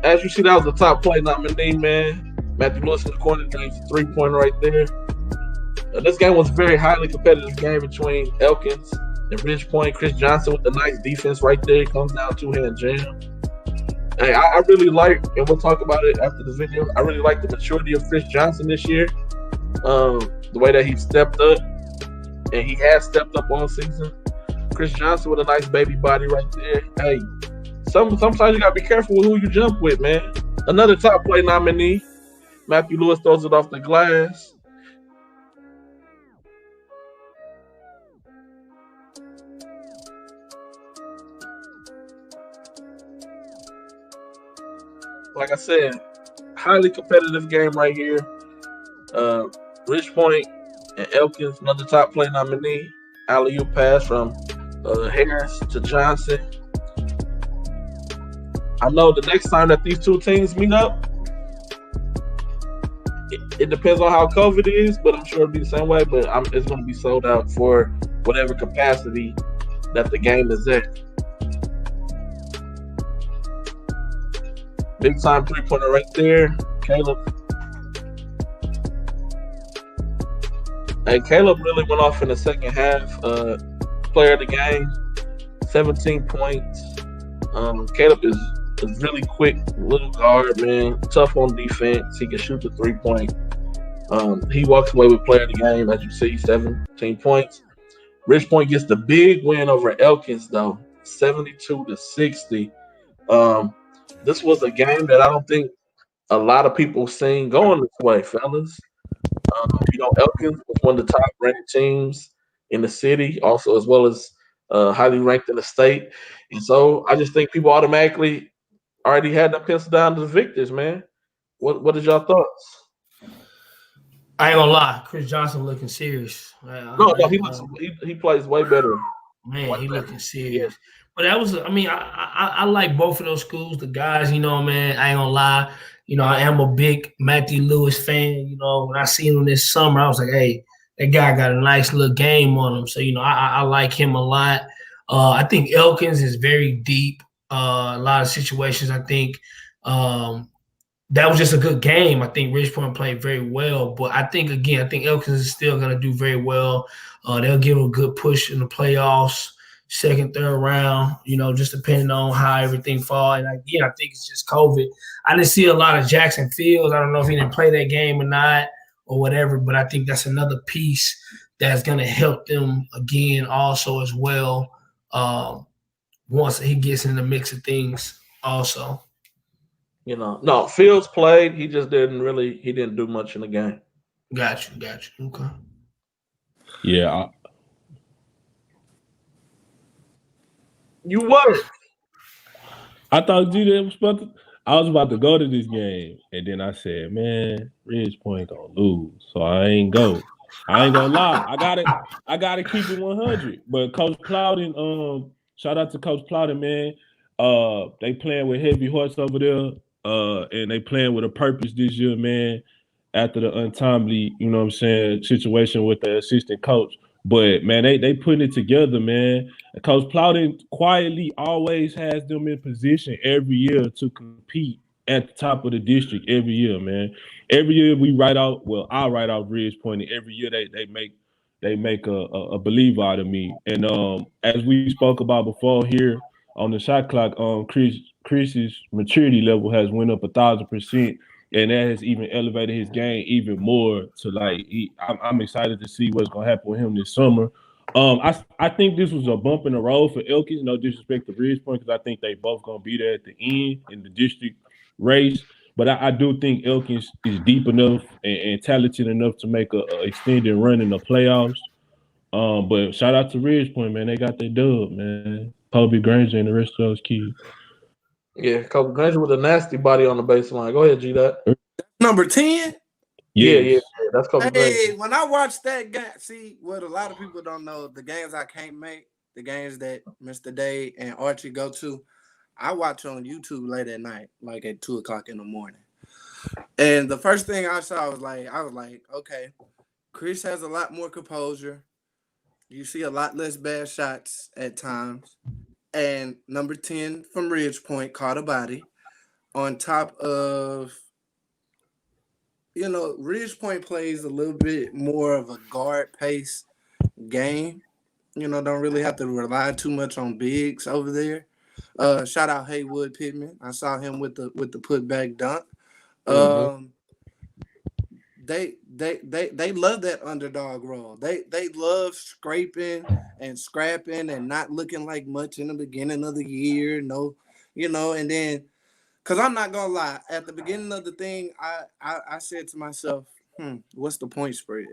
As you see, that was the top play nominee, man. Matthew Lewis in the corner, gains a 3-pointer right there. This game was a very highly competitive game between Elkins and Ridgepoint. Chris Johnson with the nice defense right there. Comes down two-hand jam. Hey, I really like, and we'll talk about it after the video, I really like the maturity of Chris Johnson this year. The way that he stepped up, and he has stepped up all season. Chris Johnson with a nice baby body right there. Hey, sometimes you got to be careful with who you jump with, man. Another top play nominee. Matthew Lewis throws it off the glass. Like I said, highly competitive game right here. Ridgepoint and Elkins, another top play nominee. Alley-oop pass from Harris to Johnson. I know the next time that these two teams meet up, it depends on how COVID is, but I'm sure it'll be the same way. But it's going to be sold out for whatever capacity that the game is at. Big time 3-pointer right there. Caleb. Hey, Caleb really went off in the second half. Player of the game, 17 points. Caleb is really quick, little guard, man. Tough on defense. He can shoot the 3-point. He walks away with player of the game, as you see, 17 points. Ridgepoint gets the big win over Elkins, though, 72-60. This was a game that I don't think a lot of people seen going this way, fellas. Elkins was one of the top ranked teams in the city, also as well as highly ranked in the state. And so I just think people automatically already had them penciled down to the victors, man. What is your thoughts? I ain't gonna lie, Chris Johnson looking serious. He plays way better. Man, he looking serious. But that was, I like both of those schools. The guys, man, I ain't gonna lie. I am a big Matthew Lewis fan. When I seen him this summer, I was like, hey, that guy got a nice little game on him. So, I like him a lot. I think Elkins is very deep. A lot of situations, I think that was just a good game. I think Ridgepoint played very well. But I think Elkins is still going to do very well. They'll give him a good push in the playoffs. Second, third round, just depending on how everything falls. And again, I think it's just COVID. I didn't see a lot of Jackson Fields. I don't know if he didn't play that game or not or whatever, but I think that's another piece that's going to help them again also as well once he gets in the mix of things also. No, Fields played. He just didn't do much in the game. Got you. Okay. Yeah. You were. I thought I was about to go to this game, and then I said, "Man, Ridgepoint gonna lose," so I ain't go. I ain't gonna lie. I gotta keep it 100. But Coach Plowden, shout out to Coach Plowden, man. They playing with heavy hearts over there, and they playing with a purpose this year, man. After the untimely, situation with the assistant coach. But man, they putting it together, man. Coach Plowden quietly always has them in position every year to compete at the top of the district every year, man. Every year I write out Ridgepoint, and every year they make a believer out of me. And as we spoke about before here on the shot clock, Chris's maturity level has went up 1,000%. And that has even elevated his game even more to I'm excited to see what's gonna happen with him this summer. I think this was a bump in the road for Elkins. No disrespect to Ridgepoint, because I think they both gonna be there at the end in the district race. But I do think Elkins is deep enough and talented enough to make a extended run in the playoffs. But shout out to Ridgepoint, man. They got their dub, man. Kobe Granger and the rest of those kids. Yeah, Kobe Granger with a nasty body on the baseline. Go ahead, G-Dot. Number 10? Yeah, that's Kobe Granger. Hey, when I watch that game, see, what a lot of people don't know, the games I can't make, the games that Mr. Day and Archie go to, I watch on YouTube late at night, like at 2 o'clock in the morning. And the first thing I saw was like, okay, Chris has a lot more composure. You see a lot less bad shots at times. And number 10 from Ridge Point caught a body on top of, Ridge Point plays a little bit more of a guard pace game. Don't really have to rely too much on bigs over there. Shout out Haywood Pittman. I saw him with the putback dunk. They love that underdog role. They love scraping and scrapping and not looking like much in the beginning of the year. No, and then because I'm not gonna lie, at the beginning of the thing, I said to myself, what's the point spread?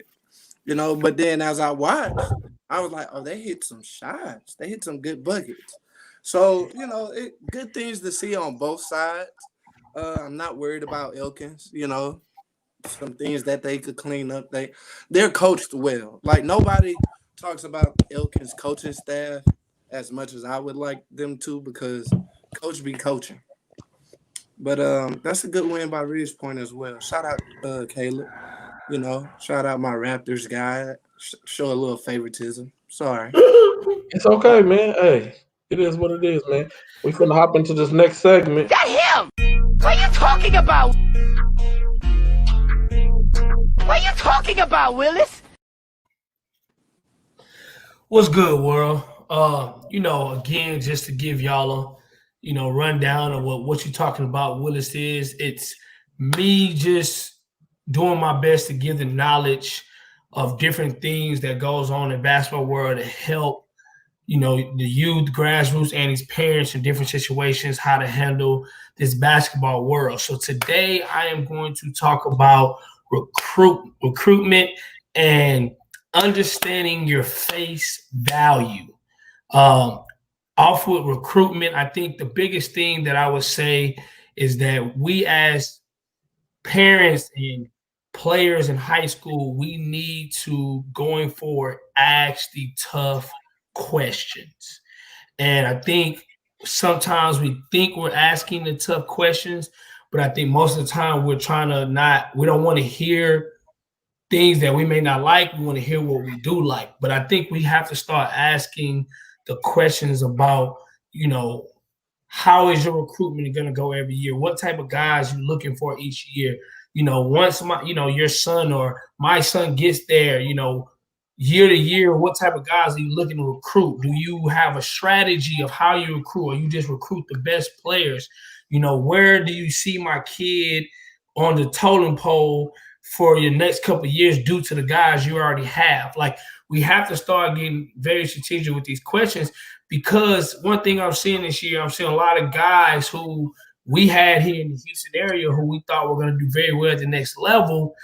But then as I watched, I was like, oh, they hit some shots. They hit some good buckets. So, good things to see on both sides. I'm not worried about Elkins, some things that they could clean up. They're coached well. Like, nobody talks about Elkins' coaching staff as much as I would like them to, because coach be coaching. But that's a good win by Ridge Point as well. Shout out Caleb. Shout out my Raptors guy. Show a little favoritism. Sorry. It's okay, man. Hey, it is what it is, man. We finna hop into this next segment. That him! What are you talking about? What are you talking about, Willis? What's good, world? Again, just to give y'all a rundown of what you're talking about, Willis, it's me just doing my best to give the knowledge of different things that goes on in basketball world to help, the youth, grassroots, and his parents in different situations, how to handle this basketball world. So today I am going to talk about recruitment and understanding your face value. Off with recruitment, I think the biggest thing that I would say is that we as parents and players in high school, we need to, going forward, ask the tough questions. And I think sometimes we think we're asking the tough questions, but I think most of the time we don't want to hear things that we may not like. We want to hear what we do like. But I think we have to start asking the questions about, how is your recruitment going to go every year? What type of guys you looking for each year? Once your son or my son gets there, year to year, what type of guys are you looking to recruit? Do you have a strategy of how you recruit, or you just recruit the best players? Where do you see my kid on the totem pole for your next couple of years due to the guys you already have? Like, we have to start getting very strategic with these questions, because one thing I'm seeing this year, I'm seeing a lot of guys who we had here in the Houston area who we thought were going to do very well at the next level.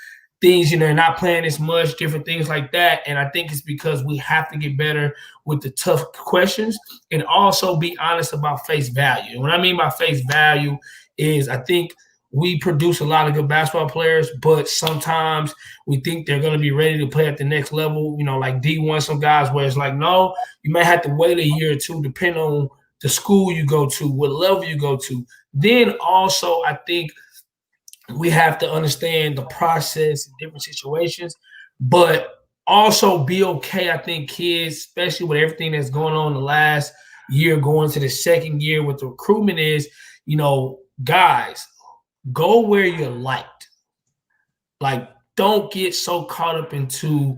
Things, not playing as much, different things like that. And I think it's because we have to get better with the tough questions and also be honest about face value. And what I mean by face value is, I think we produce a lot of good basketball players, but sometimes we think they're going to be ready to play at the next level, like D1, some guys where it's like, no, you may have to wait a year or two, depending on the school you go to, what level you go to. Then also, I think we have to understand the process in different situations, but also be okay. I think kids, especially with everything that's going on the last year, going to the second year with the recruitment is, guys, go where you're liked. Like, don't get so caught up into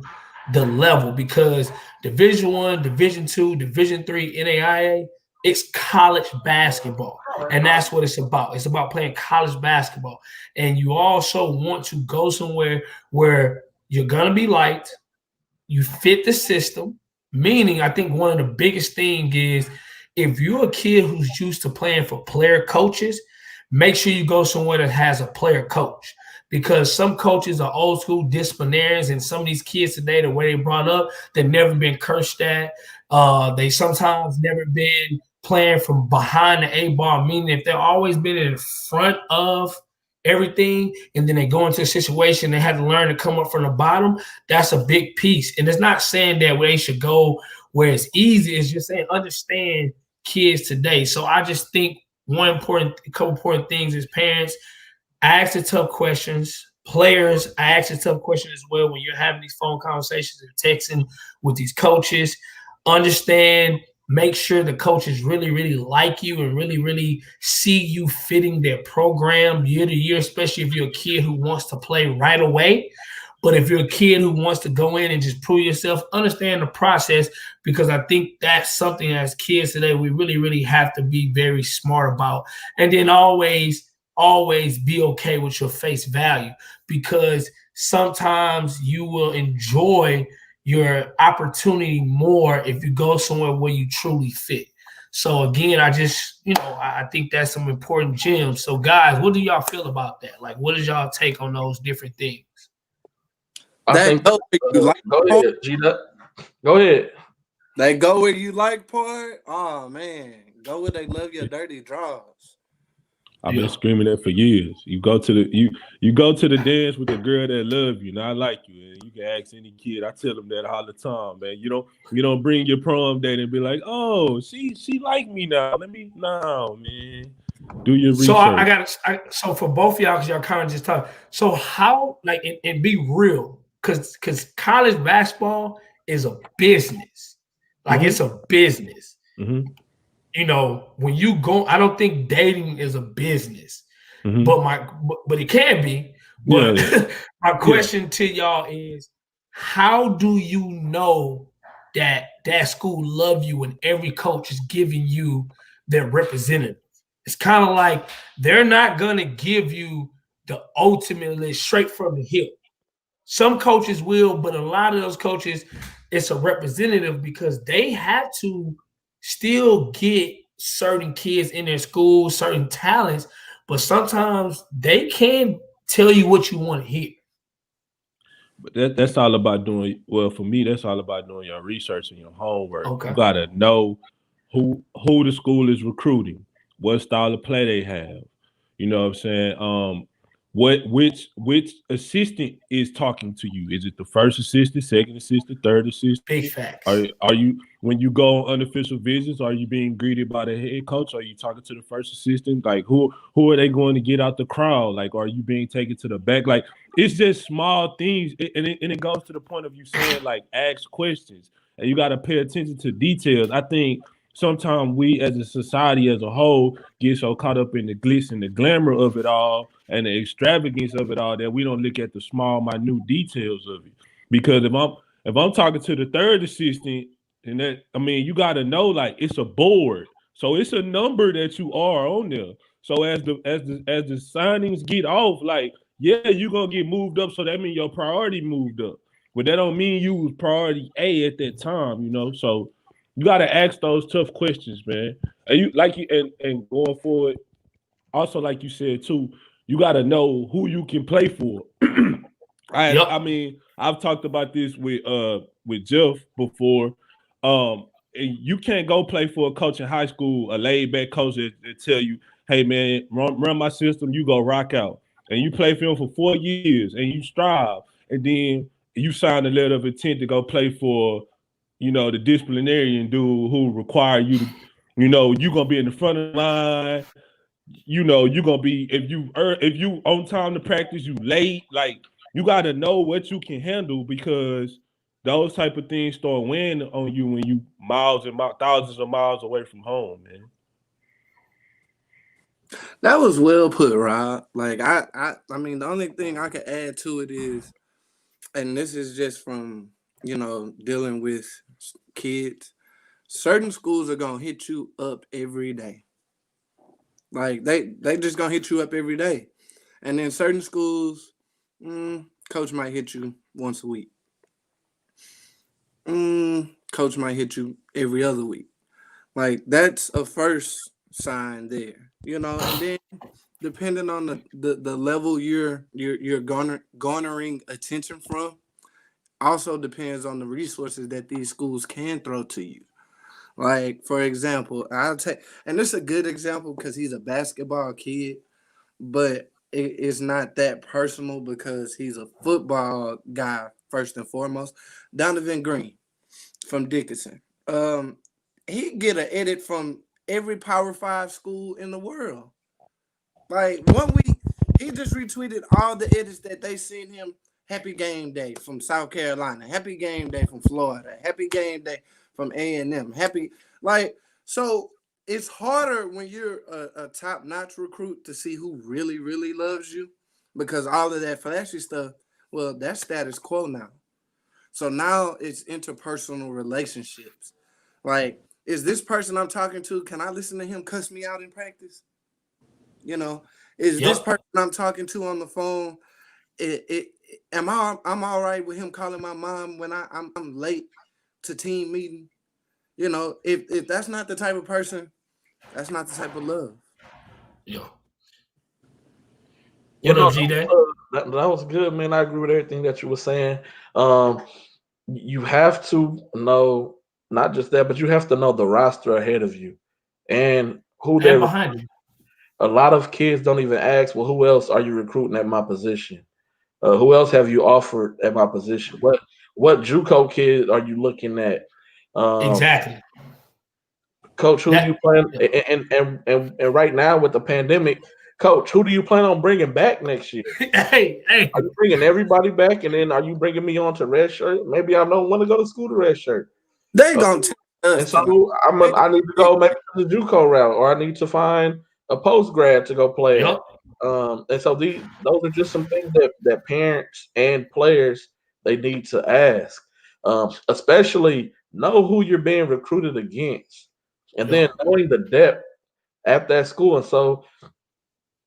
the level, because Division I, Division II, Division III, NAIA, it's college basketball. And that's what it's about. It's about playing college basketball. And you also want to go somewhere where you're going to be liked, you fit the system, meaning I think one of the biggest things is, if you're a kid who's used to playing for player coaches, make sure you go somewhere that has a player coach, because some coaches are old school disciplinarians, and some of these kids today, the way they brought up, they've never been cursed at. They sometimes never been playing from behind the A-ball, meaning if they've always been in front of everything and then they go into a situation they had to learn to come up from the bottom, that's a big piece. And it's not saying that they should go where it's easy. It's just saying understand kids today. So I just think a couple important things as parents, I ask the tough questions. Players, I ask the tough questions as well when you're having these phone conversations and texting with these coaches. Understand, make sure the coaches really, really like you and really, really see you fitting their program year to year, especially if you're a kid who wants to play right away. But if you're a kid who wants to go in and just prove yourself, understand the process, because I think that's something as kids today we really, really have to be very smart about. And then always be okay with your face value, because sometimes you will enjoy your opportunity more if you go somewhere where you truly fit. So again, I think that's some important gems. So guys, what do y'all feel about that? Like, what is y'all take on those different things? I think go ahead, G-Duck. Go ahead. They go where you like part. Oh man, go where they love your dirty draws. I've been screaming that for years. You go to the dance with the girl that love you, not like you. And you can ask any kid. I tell them that all the time, man. You don't bring your prom date and be like, oh, she like me now. No, man. Do your research. So for both of y'all, because y'all kind of just talk. So how, like, and be real, because college basketball is a business. Like, it's a business. Mm-hmm. You know, when you go, I don't think dating is a business, but it can be. But my question to y'all is, how do you know that school love you when every coach is giving you their representative? It's kind of like they're not going to give you the ultimate list straight from the hip. Some coaches will, but a lot of those coaches, it's a representative because they have to still get certain kids in their school, certain talents, but sometimes they can tell you what you want to hear. But that's all about doing, well, for me, that's all about doing your research and your homework. Okay. You got to know who the school is recruiting, what style of play they have. You know what I'm saying? Which assistant is talking to you? Is it the first assistant, second assistant, third assistant? Big facts. Are you, when you go on unofficial visits, are you being greeted by the head coach? Are you talking to the first assistant? Like, who are they going to get out the crowd? Like, are you being taken to the back? Like, it's just small things, and it goes to the point of you saying, like, ask questions, and you got to pay attention to details. I think sometimes we as a society as a whole get so caught up in the glitz and the glamour of it all and the extravagance of it all that we don't look at the small, minute details of it. Because if I'm talking to the third assistant, and that, I mean, you got to know, like, it's a board, so it's a number that you are on there. So as the signings get off, like, yeah, you're gonna get moved up, so that means your priority moved up, but that don't mean you was priority A at that time, you know. So you got to ask those tough questions, man. And and going forward, also, like you said too, you got to know who you can play for. I mean, I've talked about this with Jeff before. And you can't go play for a coach in high school, a laid back coach that tell you, hey man, run my system, you go rock out. And you play for him for 4 years and you strive, and then you sign a letter of intent to go play for, you know, the disciplinarian dude who require you to, you know, you're gonna be in the front of the line. You know, you're gonna be, if you on time to practice, you late. Like, you gotta know what you can handle, because those type of things start weighing on you when you thousands of miles away from home, man. That was well put, Rob. Like, I mean, the only thing I could add to it is, and this is just from, you know, dealing with kids, certain schools are gonna hit you up every day. Like, they just gonna hit you up every day. And then certain schools, coach might hit you once a week. Coach might hit you every other week. Like, that's a first sign there, you know. And then depending on the level you're garnering attention from, also depends on the resources that these schools can throw to you. Like, for example, and this is a good example because he's a basketball kid, but it's not that personal because he's a football guy first and foremost. Donovan Green from Dickinson. He get an edit from every Power 5 school in the world. Like, 1 week He just retweeted all the edits that they sent him. Happy game day from South Carolina. Happy game day from Florida. Happy game day from A&M. Happy, like, so it's harder when you're a top-notch recruit to see who really, really loves you, because all of that flashy stuff, well, that's status quo now. So now it's interpersonal relationships. Like, is this person I'm talking to, can I listen to him cuss me out in practice? You know, is this person I'm talking to on the phone, I'm all right with him calling my mom when I'm late to team meeting? You know, if that's not the type of person, that's not the type of love. Yeah. What up, G-Day? That was good, man. I agree with everything that you were saying. You have to know not just that, but you have to know the roster ahead of you and who they're behind you. A lot of kids don't even ask, well, who else are you recruiting at my position? Who else have you offered at my position? What JUCO kid are you looking at? Exactly. Coach, who do you plan? And right now with the pandemic, Coach, who do you plan on bringing back next year? Hey. Are you bringing everybody back, and then are you bringing me on to red shirt? Maybe I don't want to go to school to red shirt. They gonna tell us. And so I need to go maybe to the JUCO route, or I need to find a post grad to go play. Yep. And so those are just some things that parents and players they need to ask. Especially know who you're being recruited against, and then knowing the depth at that school. And so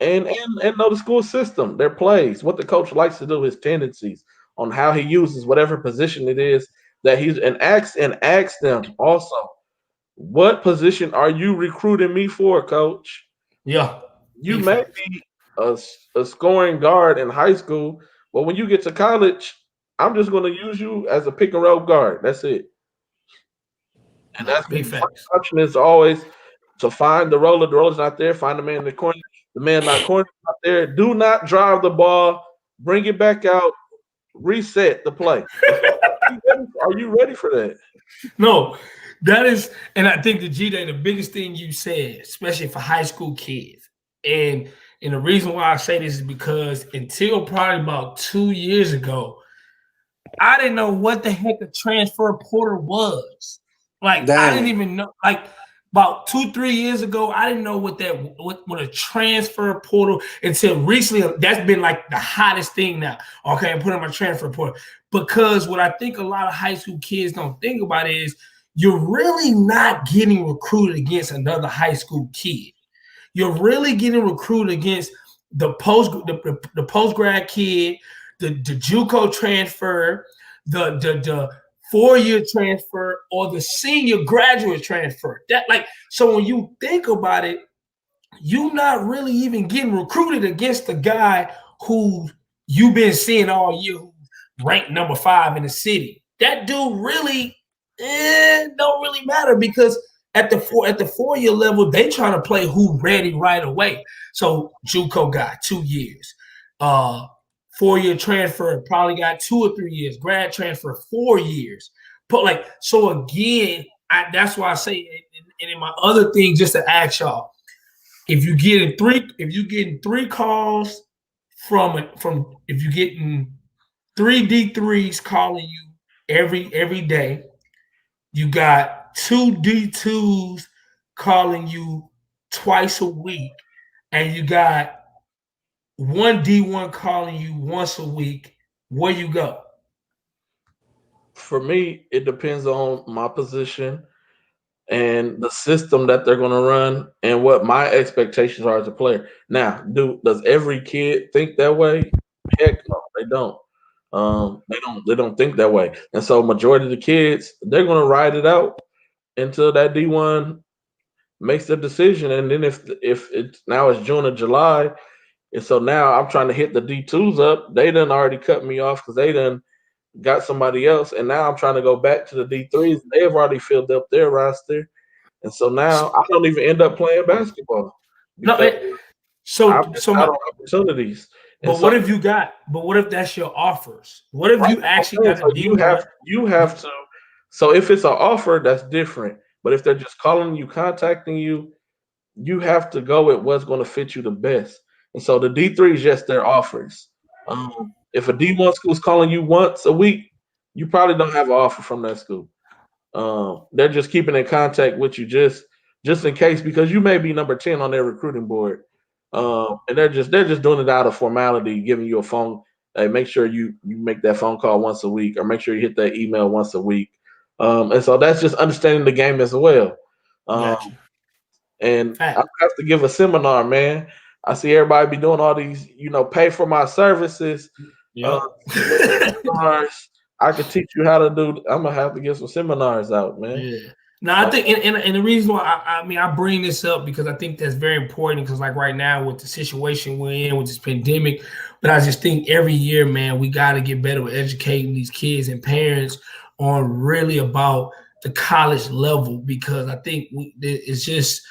and know the school system, their plays, what the coach likes to do, his tendencies, on how he uses whatever position it is that he's and ask them also, what position are you recruiting me for, coach? Yeah. You may be a scoring guard in high school, but when you get to college, I'm just going to use you as a pick and roll guard. That's it. And that's big the facts. option is always to find the roller. The roller's not there. Find the man in the corner. The man not corner not there. Do not drive the ball. Bring it back out. Reset the play. Are you ready for that? No, that is, and I think the biggest thing you said, especially for high school kids, and the reason why I say this is because until probably about 2 years ago, I didn't know what the heck a transfer portal was. Like, I didn't even know. Like, about 2-3 years ago, I didn't know what a transfer portal until recently. That's been like the hottest thing now. Okay, I'm putting my transfer portal because what I think a lot of high school kids don't think about is you're really not getting recruited against another high school kid. You're really getting recruited against the post grad kid, the JUCO transfer, the 4-year transfer, or the senior graduate transfer. So when you think about it, you're not really even getting recruited against the guy who you've been seeing all year, who's ranked number 5 in the city. That dude really don't really matter, because at the 4-year level, they trying to play who ready right away. So JUCO guy, 2 years. 4-year transfer probably got 2 or 3 years. Grad transfer 4 years. But so again, that's why I say, and in my other thing, just to ask y'all, if you're getting 3 calls if you're getting 3 D3s calling you every day, you got 2 D2s calling you twice a week, and you got 1 D1 calling you once a week, where you go? For me, it depends on my position and the system that they're going to run and what my expectations are as a player. Now, does every kid think that way? Heck no, they don't. They don't think that way. And so majority of the kids, they're going to ride it out until that D1 makes the decision. And then if it's now it's June or July, and so now I'm trying to hit the D2s up, they done already cut me off because they done got somebody else, and now I'm trying to go back to the D3s. They have already filled up their roster, and so now I don't even end up playing basketball. No, so opportunities. But what if you got? But what if that's your offers? What if you actually got a deal? You have to. So if it's an offer, that's different. But if they're just calling you, contacting you, you have to go with what's going to fit you the best. And so the D3 is just their offers. If a D1 school is calling you once a week, you probably don't have an offer from that school. They're just keeping in contact with you just in case, because you may be number 10 on their recruiting board. And they're just doing it out of formality, giving you a phone. Hey, make sure you make that phone call once a week, or make sure you hit that email once a week. And so that's just understanding the game as well. Gotcha. And I have to give a seminar, man. I see everybody be doing all these, pay for my services. Yep. Seminars. I could teach you how to do. I'm gonna have to get some seminars out, man. Yeah. Now I think, and the reason why I bring this up because I think that's very important, because like right now with the situation we're in with this pandemic, but I just think every year, man, we got to get better with educating these kids and parents on really about the college level, because I think it's just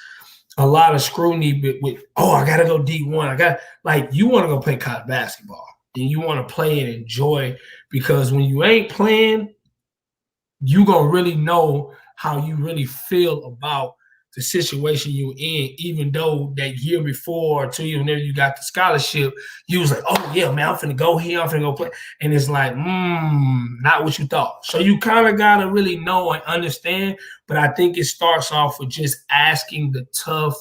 a lot of scrutiny with I gotta go D1. You want to go play college basketball and you want to play and enjoy, because when you ain't playing, you gonna really know how you really feel about the situation you're in, even though that year before or 2 years whenever you got the scholarship, you was like, oh yeah, man, I'm finna go here, I'm finna go play. And it's like, not what you thought. So you kind of gotta really know and understand. But I think it starts off with just asking the tough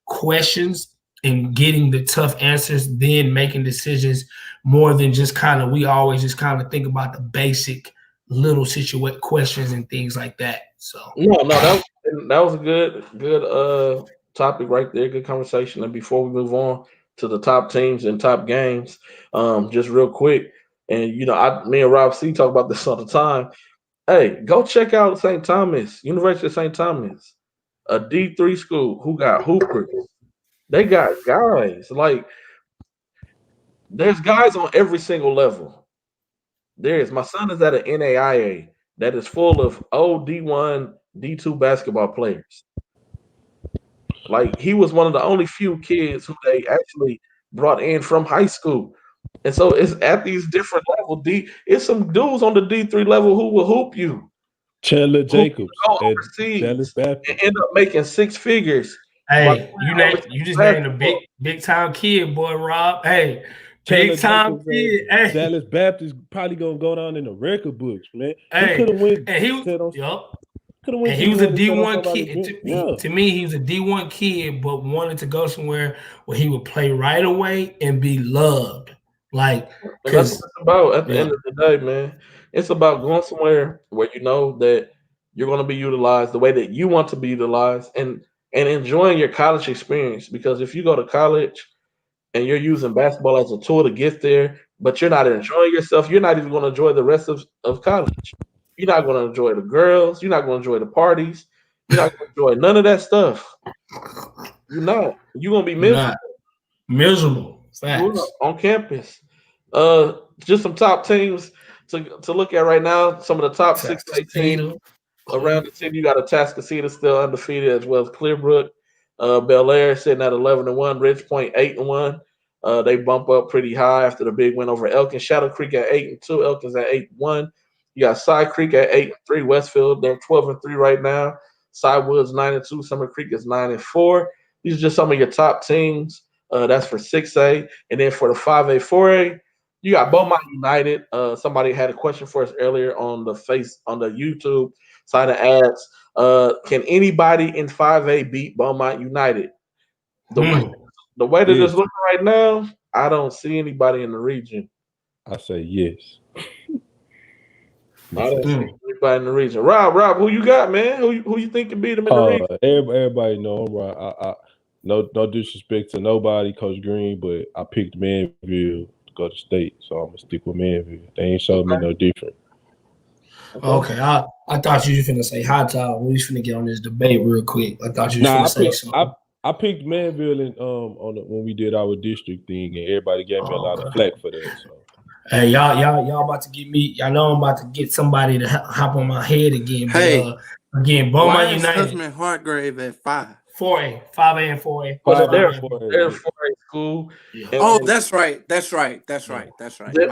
questions and getting the tough answers, then making decisions, more than just we always just think about the basic little questions and things like that. So that was a good topic right there, good conversation. And before we move on to the top teams and top games, just real quick, and me and Rob C talk about this all the time. Hey, go check out St. Thomas, University of St. Thomas, a D3 school who got hoopers. They got guys. There's guys on every single level. My son is at an NAIA that is full of old D1, D2 basketball players. He was one of the only few kids who they actually brought in from high school. And so it's at these different levels. It's some dudes on the D3 level who will hoop you. Chandler Jacobs overseas Dallas Baptist and end up making six figures. Hey, you just named a big time kid, boy, Rob. Hey, big time kid. Hey. Dallas Baptist probably gonna go down in the record books, man. Hey, he could have went. And he was a D1 kid. To me, he was a D1 kid, but wanted to go somewhere where he would play right away and be loved. That's what it's about at the end of the day, man. It's about going somewhere where you know that you're going to be utilized the way that you want to be utilized, and enjoying your college experience. Because if you go to college and you're using basketball as a tool to get there, but you're not enjoying yourself, you're not even going to enjoy the rest of college. You're not going to enjoy the girls. You're not going to enjoy the parties. You're not going to enjoy none of that stuff. You're not. You're going to be miserable. Miserable. Facts. On campus. Just some top teams to look at right now. Some of the top 6 teams around the city. You got Atascocita still undefeated, as well as Clearbrook. Bel Air sitting at 11-1. Ridge Point 8-1. They bump up pretty high after the big win over Elkins. Shadow Creek at 8-2. Elkins at 8-1. You got Side Creek at 8-3. Westfield, they're 12-3 right now. Sidewoods 9-2. Summer Creek is 9-4. These are just some of your top teams. That's for 6A. And then for the 5A, 4A, you got Beaumont United. Somebody had a question for us earlier on the YouTube side of ads. Can anybody in 5A beat Beaumont United? The way that it's looking right now, I don't see anybody in the region. I say yes. I don't see anybody in the region. Rob, who you got, man? Who you think can beat them in the region? Everybody know I'm right. I no disrespect to nobody, Coach Green, but I picked Manville to go to state, so I'm gonna stick with Manville. They ain't showed me no different. Okay, I thought you were finna say hot top. We was finna get on this debate real quick. I thought you was finna say something. I picked Manville when we did our district thing, and everybody gave me a lot of flack for that. So. Hey, y'all about to get me. Y'all know I'm about to get somebody to hop on my head again. But, again, Beaumont United. Husband Hartgrave at 5. 4A, 5A and 4A. They're 4A school. Yeah. That's right.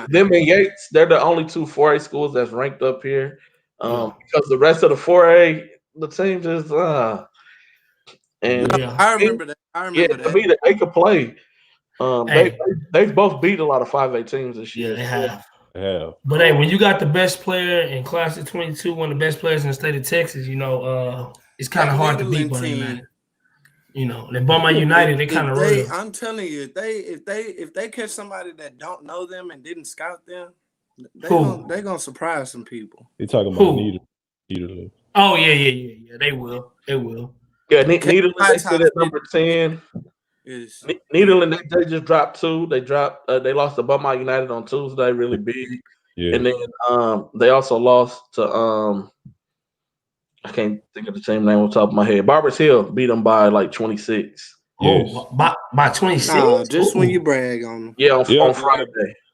Them and Yates, they're the only 2 4A schools that's ranked up here. Because the rest of the 4A, the team just I remember that. To me, they could play. Hey. They've both beat a lot of 5A teams this Yeah, year. they have. Yeah. But hey, when you got the best player in Class of 22, one of the best players in the state of Texas, it's kind of hard to beat Bunny Man. And Beaumont United, they kind of real. I'm telling you, if they catch somebody that don't know them and didn't scout them, they gonna surprise some people. You're talking about Nederland. Oh yeah. They will. Yeah, Nederland, they sit at number 10. Nederland, they just dropped 2. They lost to Beaumont United on Tuesday, really big. Yeah. And then they also lost to I can't think of the team name on top of my head. Barbers Hill beat them by like 26. Yes. Oh, by 26? Nah, just when you brag on them. Yeah, on Friday.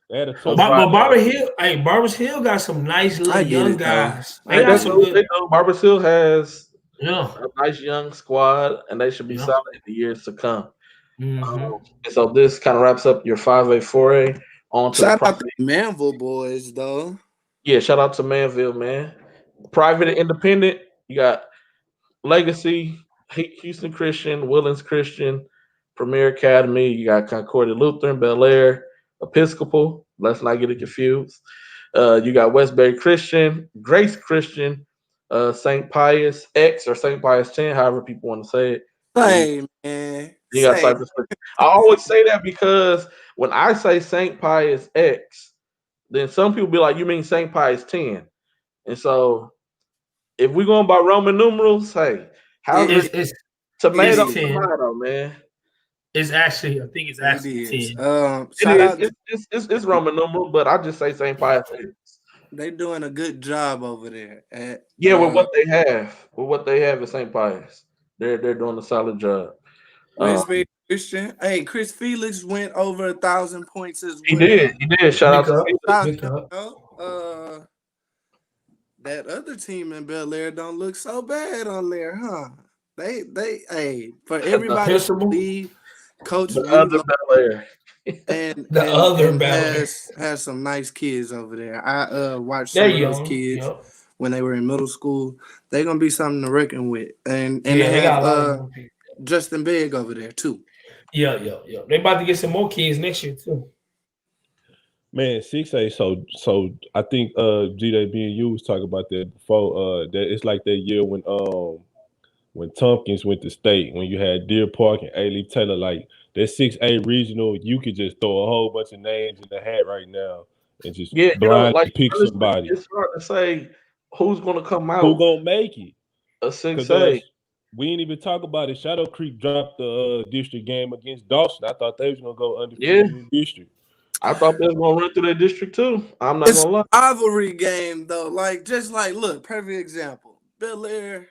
They had a But Barbers Hill got some nice little young guys. They got some good. Barbers Hill has a nice young squad, and they should be solid in the years to come. And so this kind of wraps up your 5A, 4A. Shout out to the Manville boys, though. Yeah, shout out to Manville, man. Private and independent, you got Legacy, Houston Christian, Woodlands Christian, Premier Academy. You got Concordia Lutheran, Bel Air, Episcopal. Let's not get it confused. You got Westbury Christian, Grace Christian, St. Pius X or St. Pius 10, however people want to say it. Hey, man. You got Cypress. I always say that because when I say St. Pius X, then some people be like, you mean St. Pius 10? And so if we're going by Roman numerals, hey, how is it? Tomato, man. It's actually, I think it's actually 10. It's Roman numeral, but I just say St. Pius X. They're doing a good job over there. With what they have. With what they have at St. Pius. They're doing a solid job. Westbury Christian. Hey, Chris Felix went over 1,000 points as well. He did. Shout out to Felix. That other team in Bel Air don't look so bad on there, huh? They for everybody to leave, Coach Bel Air. and has some nice kids over there. I watched some of those kids when they were in middle school. They're gonna be something to reckon with. And they have Justin Begg over there too. Yeah. They about to get some more kids next year too. Man, 6A. So I think GWBU was talking about that before. That it's like that year when Tompkins went to state, when you had Deer Park and A-Leaf Taylor, like that 6A regional, you could just throw a whole bunch of names in the hat right now and just blindly pick somebody. It's hard to say who's gonna come out. Who's gonna make it? A 6A. We didn't even talk about it. Shadow Creek dropped the district game against Dawson. I thought they was gonna go undefeated in the district. I thought they was gonna run through their district too. I'm not gonna lie. Rivalry game though, look, perfect example. Bel Air,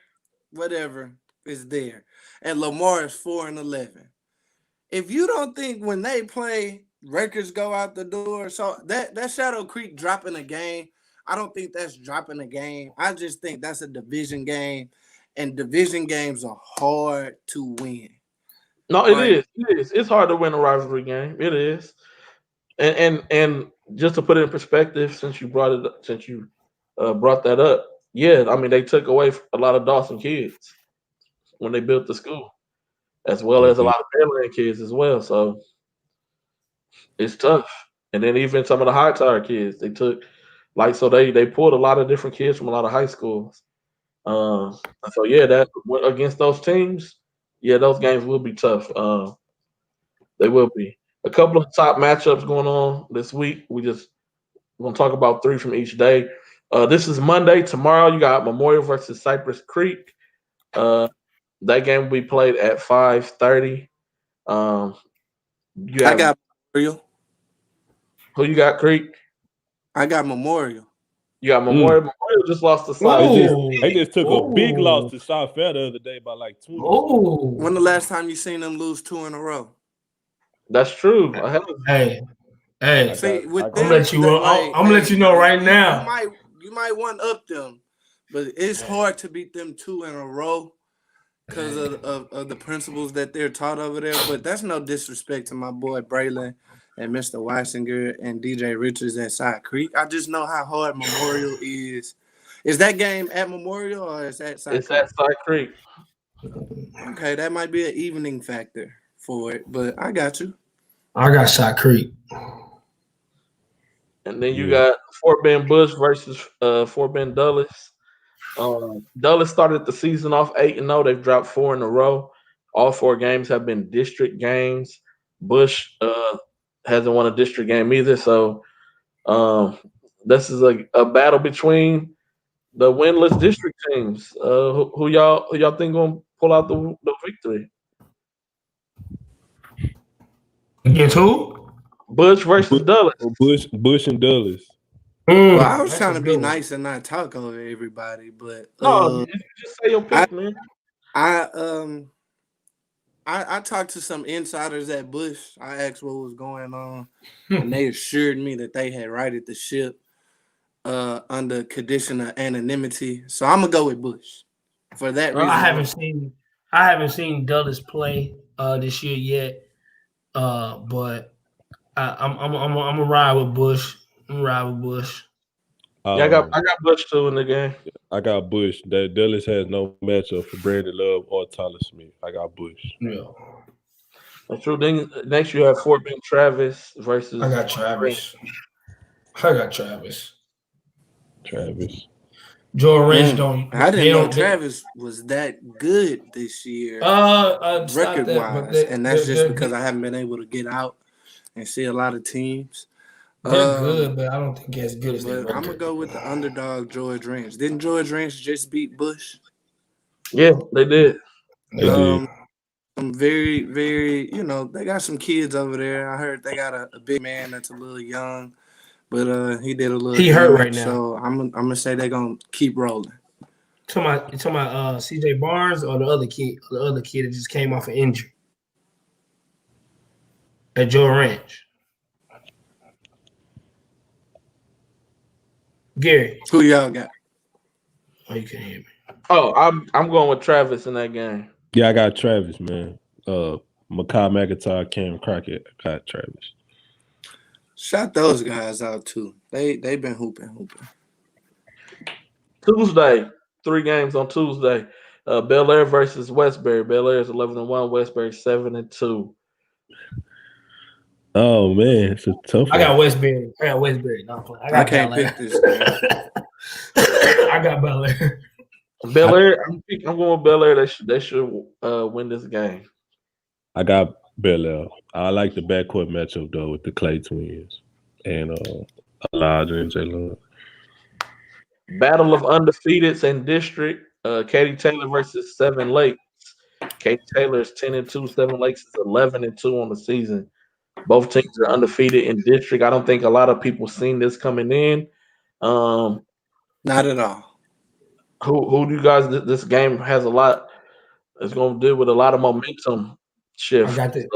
whatever, is there, and Lamar is 4-11. If you don't think when they play records go out the door, so that Shadow Creek dropping a game, I don't think that's dropping a game. I just think that's a division game, and division games are hard to win. No, it is. It's hard to win a rivalry game. It is. And just to put it in perspective, since you brought that up, yeah, I mean they took away a lot of Dawson kids when they built the school, as well as a lot of Fairland kids as well. So it's tough. And then even some of the high tower kids, they took they pulled a lot of different kids from a lot of high schools. So yeah, that against those teams, yeah, those games will be tough. They will be. A couple of top matchups going on this week. We're going to talk about 3 from each day. This is Monday. Tomorrow, you got Memorial versus Cypress Creek. That game will be played at 5:30. I got Memorial. Who you got, Creek? I got Memorial. You got Memorial. Memorial just lost to South. They just took a big loss to South Fair the other day by like 2. When the last time you seen them lose 2 in a row? That's true. Hey. See, I'm gonna let you know right now. You might one up them, but it's hard to beat them 2 in a row because of the principles that they're taught over there. But that's no disrespect to my boy Braylon and Mr. Weisinger and DJ Richards at Side Creek. I just know how hard Memorial is. Is that game at Memorial or is that Side Creek? It's at Side Creek. Okay, that might be an evening factor for it, but I got you. I got Shot Creek. And then you Yeah. got Fort Bend Bush versus Fort Bend Dulles. Dulles started the season off 8-0. They've dropped 4 in a row. All 4 games have been district games. Bush hasn't won a district game either. So this is a battle between the winless district teams. Who y'all think gonna pull out the victory? Against who? Bush versus Dulles. Bush and Dulles. Well, I was That's trying a to good be one. nice and not talk over everybody, but No, you just say your pick, man. I talked to some insiders at Bush. I asked what was going on, and they assured me that they had righted the ship under condition of anonymity. So I'm gonna go with Bush for that Well, reason. I haven't seen Dulles play this year yet, but I'm gonna ride with Bush. Yeah, I got Bush too in the game. I got Bush. That Dulles has no matchup for Brandon Love or Tyler Smith. I got Bush. Yeah, That's true. Then next you have Fort Bend Travis versus. I got Travis. Travis. Joe Ranch don't. I they didn't know don't- Travis was that good this year, stop record that, but wise, and that's just they're- because I haven't been able to get out and see a lot of teams. They're good, but I don't think as good as their But I'm record. gonna go with the underdog George Ranch. Didn't George Ranch just beat Bush? Yeah, they did. They did. I'm very, very, they got some kids over there. I heard they got a big man that's a little young, but he did a little. He hurt damage, right now. so I'm gonna say they're gonna keep rolling. You talking about CJ Barnes or the other kid that just came off an injury at Joe Ranch? Gary. Who y'all got? Oh, you can't hear me. Oh, I'm going with Travis in that game. Yeah, I got Travis, man. Makai McIntyre, Cam Crockett. I got Travis. Shout those guys out too. They've been hooping. Tuesday, 3 games on Tuesday. Bel Air versus Westbury. Bel Air is 11-1. Westbury 7-2. Oh man, it's a tough one. I got Westbury. No, I can't pick this guy. I got Bel Air. Bel Air. I'm going with Bel Air. They should win this game. I got Bel Air. I like the backcourt matchup though with the Clay twins and Elijah and Jalen. Battle of undefeateds in district. Katy Taylor versus Seven Lakes. Katy Taylor is 10-2. Seven Lakes is 11-2 on the season. Both teams are undefeated in district. I don't think a lot of people seen this coming in. Not at all. Who do you guys? This game has a lot. It's going to deal with a lot of momentum shift. I got the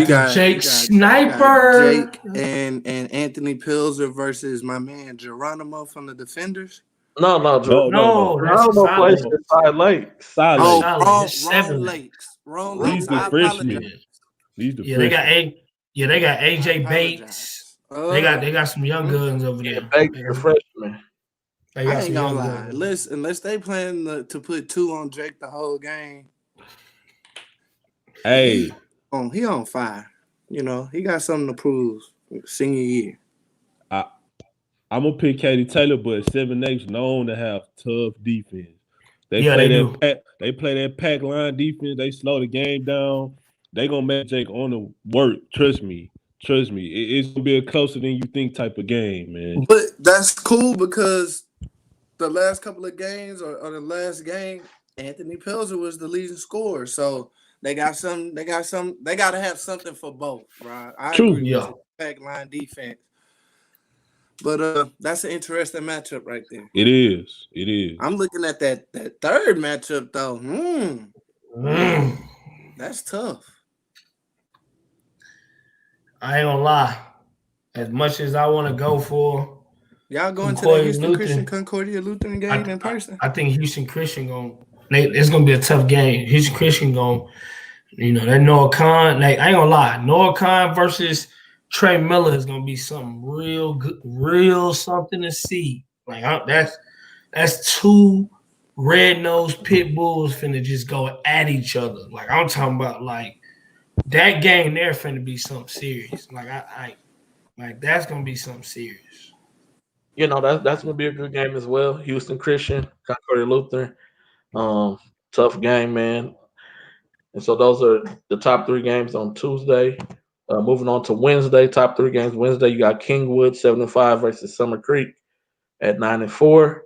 got Jake Sniper. Jake and Anthony Pilser versus my man Geronimo from the Defenders. No, that's Geronimo plays at Side Lakes. Side Oh, Lakes. wrong Seven Lakes. Wrong He's Lakes. the I freshman. apologize. He's the Yeah, they got I AJ apologize. Bates. They got some young guns over there. Baker, your freshman. They got I some ain't young gonna lie. guns. Unless they plan to put 2 on Jake the whole game, Hey, he on fire. He got something to prove senior year. I'm gonna pick Katy Taylor, but 7H known to have tough defense. They play that pack line defense. They slow the game down. They gonna make Jake on the work. Trust me. It's gonna be a closer than you think type of game, man. But that's cool because the last couple of games or the last game, Anthony Pilser was the leading scorer. So they got to have something for both, right? I True, agree yeah. with the back line defense. But that's an interesting matchup right there. It is. I'm looking at that third matchup though. That's tough. I ain't gonna lie. As much as I want to go for, Y'all going to the Concordia Houston Lutheran. Christian Concordia Lutheran game in person? I think Houston Christian it's gonna be a tough game. Houston Christian that Noah Khan. I ain't gonna lie. Noah Khan versus Trey Miller is gonna be something real good, real something to see. That's 2 red-nosed pit bulls finna just go at each other. I'm talking about that game there finna be something serious. Like like that's gonna be something serious. You know, that's gonna be a good game as well. Houston Christian, Concordia Lutheran. Tough game, man. And so those are the top 3 games on Tuesday. Moving on to Wednesday, top 3 games. Wednesday, you got Kingwood 7-5 versus Summer Creek at 9-4.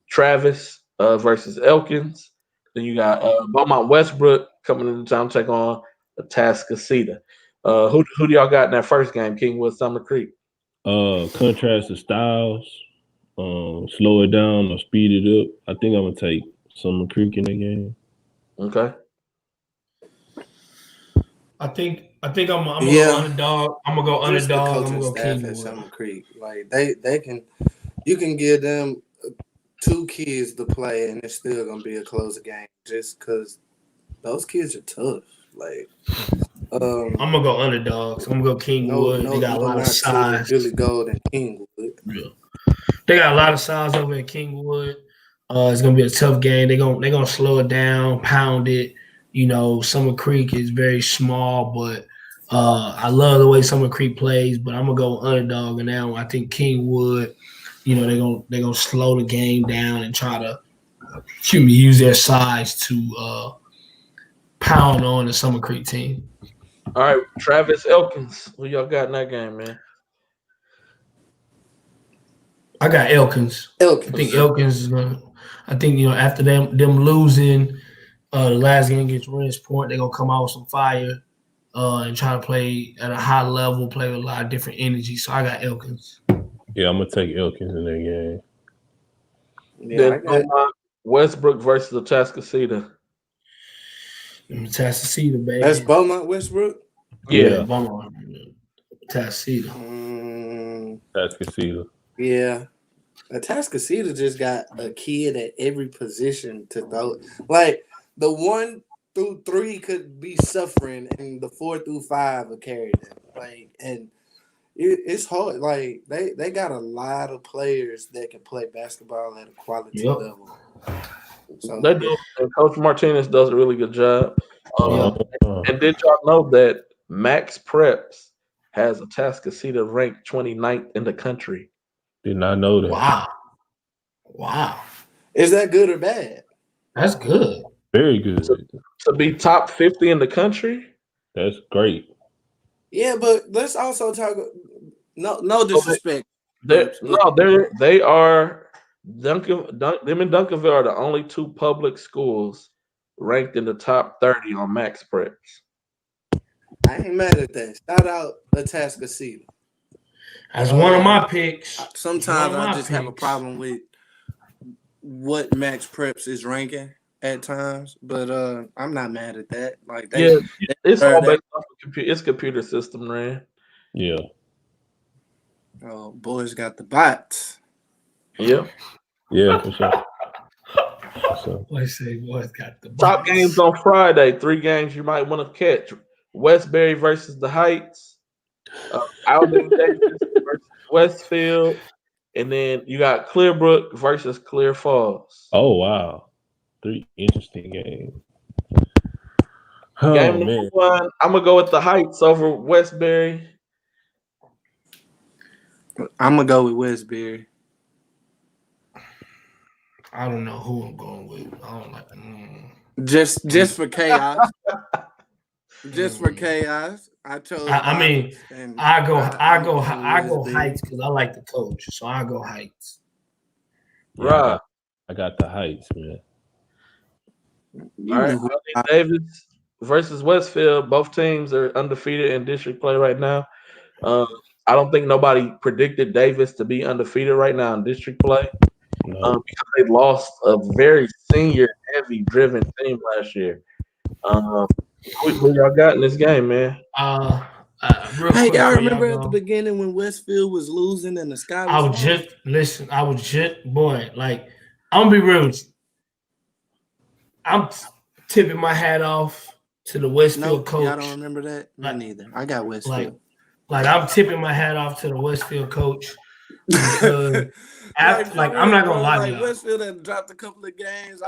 Travis versus Elkins. Then you got Beaumont Westbrook coming into town to take on Atascocita. Who do y'all got in that first game? Kingwood, Summer Creek. Contrast the styles, slow it down or speed it up. I think I'm gonna take Summer Creek in the game. Okay. I think I'm gonna go underdog. I'm gonna go Just the underdog. I'm coaching gonna go staff at Kingwood. Summer Creek, like they can, you can give them 2 kids to play, and it's still gonna be a close game, just because those kids are tough. Like, I'm gonna go underdogs. I'm gonna go Kingwood. They got a lot of size. Billy Gold and Kingwood. Yeah. They got a lot of size over at Kingwood. It's gonna be a tough game. They're gonna slow it down, pound it. You know, Summer Creek is very small, but I love the way Summer Creek plays. But I'm gonna go underdog in that one. I think Kingwood, you know, they're gonna slow the game down and try to use their size to pound on the Summer Creek team. All right, Travis Elkins. Who y'all got in that game, man? I got Elkins. I think Elkins is gonna. I think, you know, after them losing the last game against Rennes Point, they're gonna come out with some fire and try to play at a high level, play with a lot of different energy. So I got Elkins. Yeah, I'm gonna take Elkins in that game. Yeah, Then Westbrook versus Atascocita. Atascocita, baby. that's Beaumont Westbrook. Yeah. Beaumont. Atascocita. Atascocita. Yeah. Atascocita just got a kid at every position to throw. Like, the 1 through 3 could be suffering, and the 4 through 5 will carry them. Like, and it's hard. Like, they got a lot of players that can play basketball at a quality level. So They do. And Coach Martinez does a really good job. And did y'all know that Max Preps has Atascocita ranked 29th in the country? Did not know that. Wow. is that good or bad? That's good. Very good. To be top 50 in the country? That's great. Yeah, but let's also talk. No disrespect. They are them and Duncanville are the only 2 public schools ranked in the top 30 on Max Preps. I ain't mad at that. Shout out Atascocita. That's one of my picks. Sometimes I just have a problem with what Max Preps is ranking at times, but I'm not mad at that. Like, it's all based off of it's computer system, man. Yeah. Oh, boys got the bots. Yeah. Yeah, for sure. Boys got the Top games on Friday. 3 games you might want to catch. Westbury versus the Heights. Alden Davis versus Westfield. And then you got Clearbrook versus Clear Falls. Oh, wow. 3 interesting games. Game number 1, I'm going to go with the Heights over Westbury. I'm going to go with Westbury. I don't know who I'm going with. I don't like. Just for chaos. Just for chaos. I chose. I go Heights because I like the coach, so I go Heights. Right. I got the Heights, man. All right, Alden Davis versus Westfield. Both teams are undefeated in district play right now. I don't think nobody predicted Davis to be undefeated right now in district play. No. Because they lost a very senior-heavy driven team last year. Who y'all got in this game, man? Hey, y'all remember at the beginning when Westfield was losing and the sky was I'm gonna be real with you. I'm tipping my hat off to the Westfield coach. Y'all don't remember that? Me neither. I got Westfield. Like I'm tipping my hat off to the Westfield coach because I'm not gonna lie to you. Westfield had dropped a couple of games.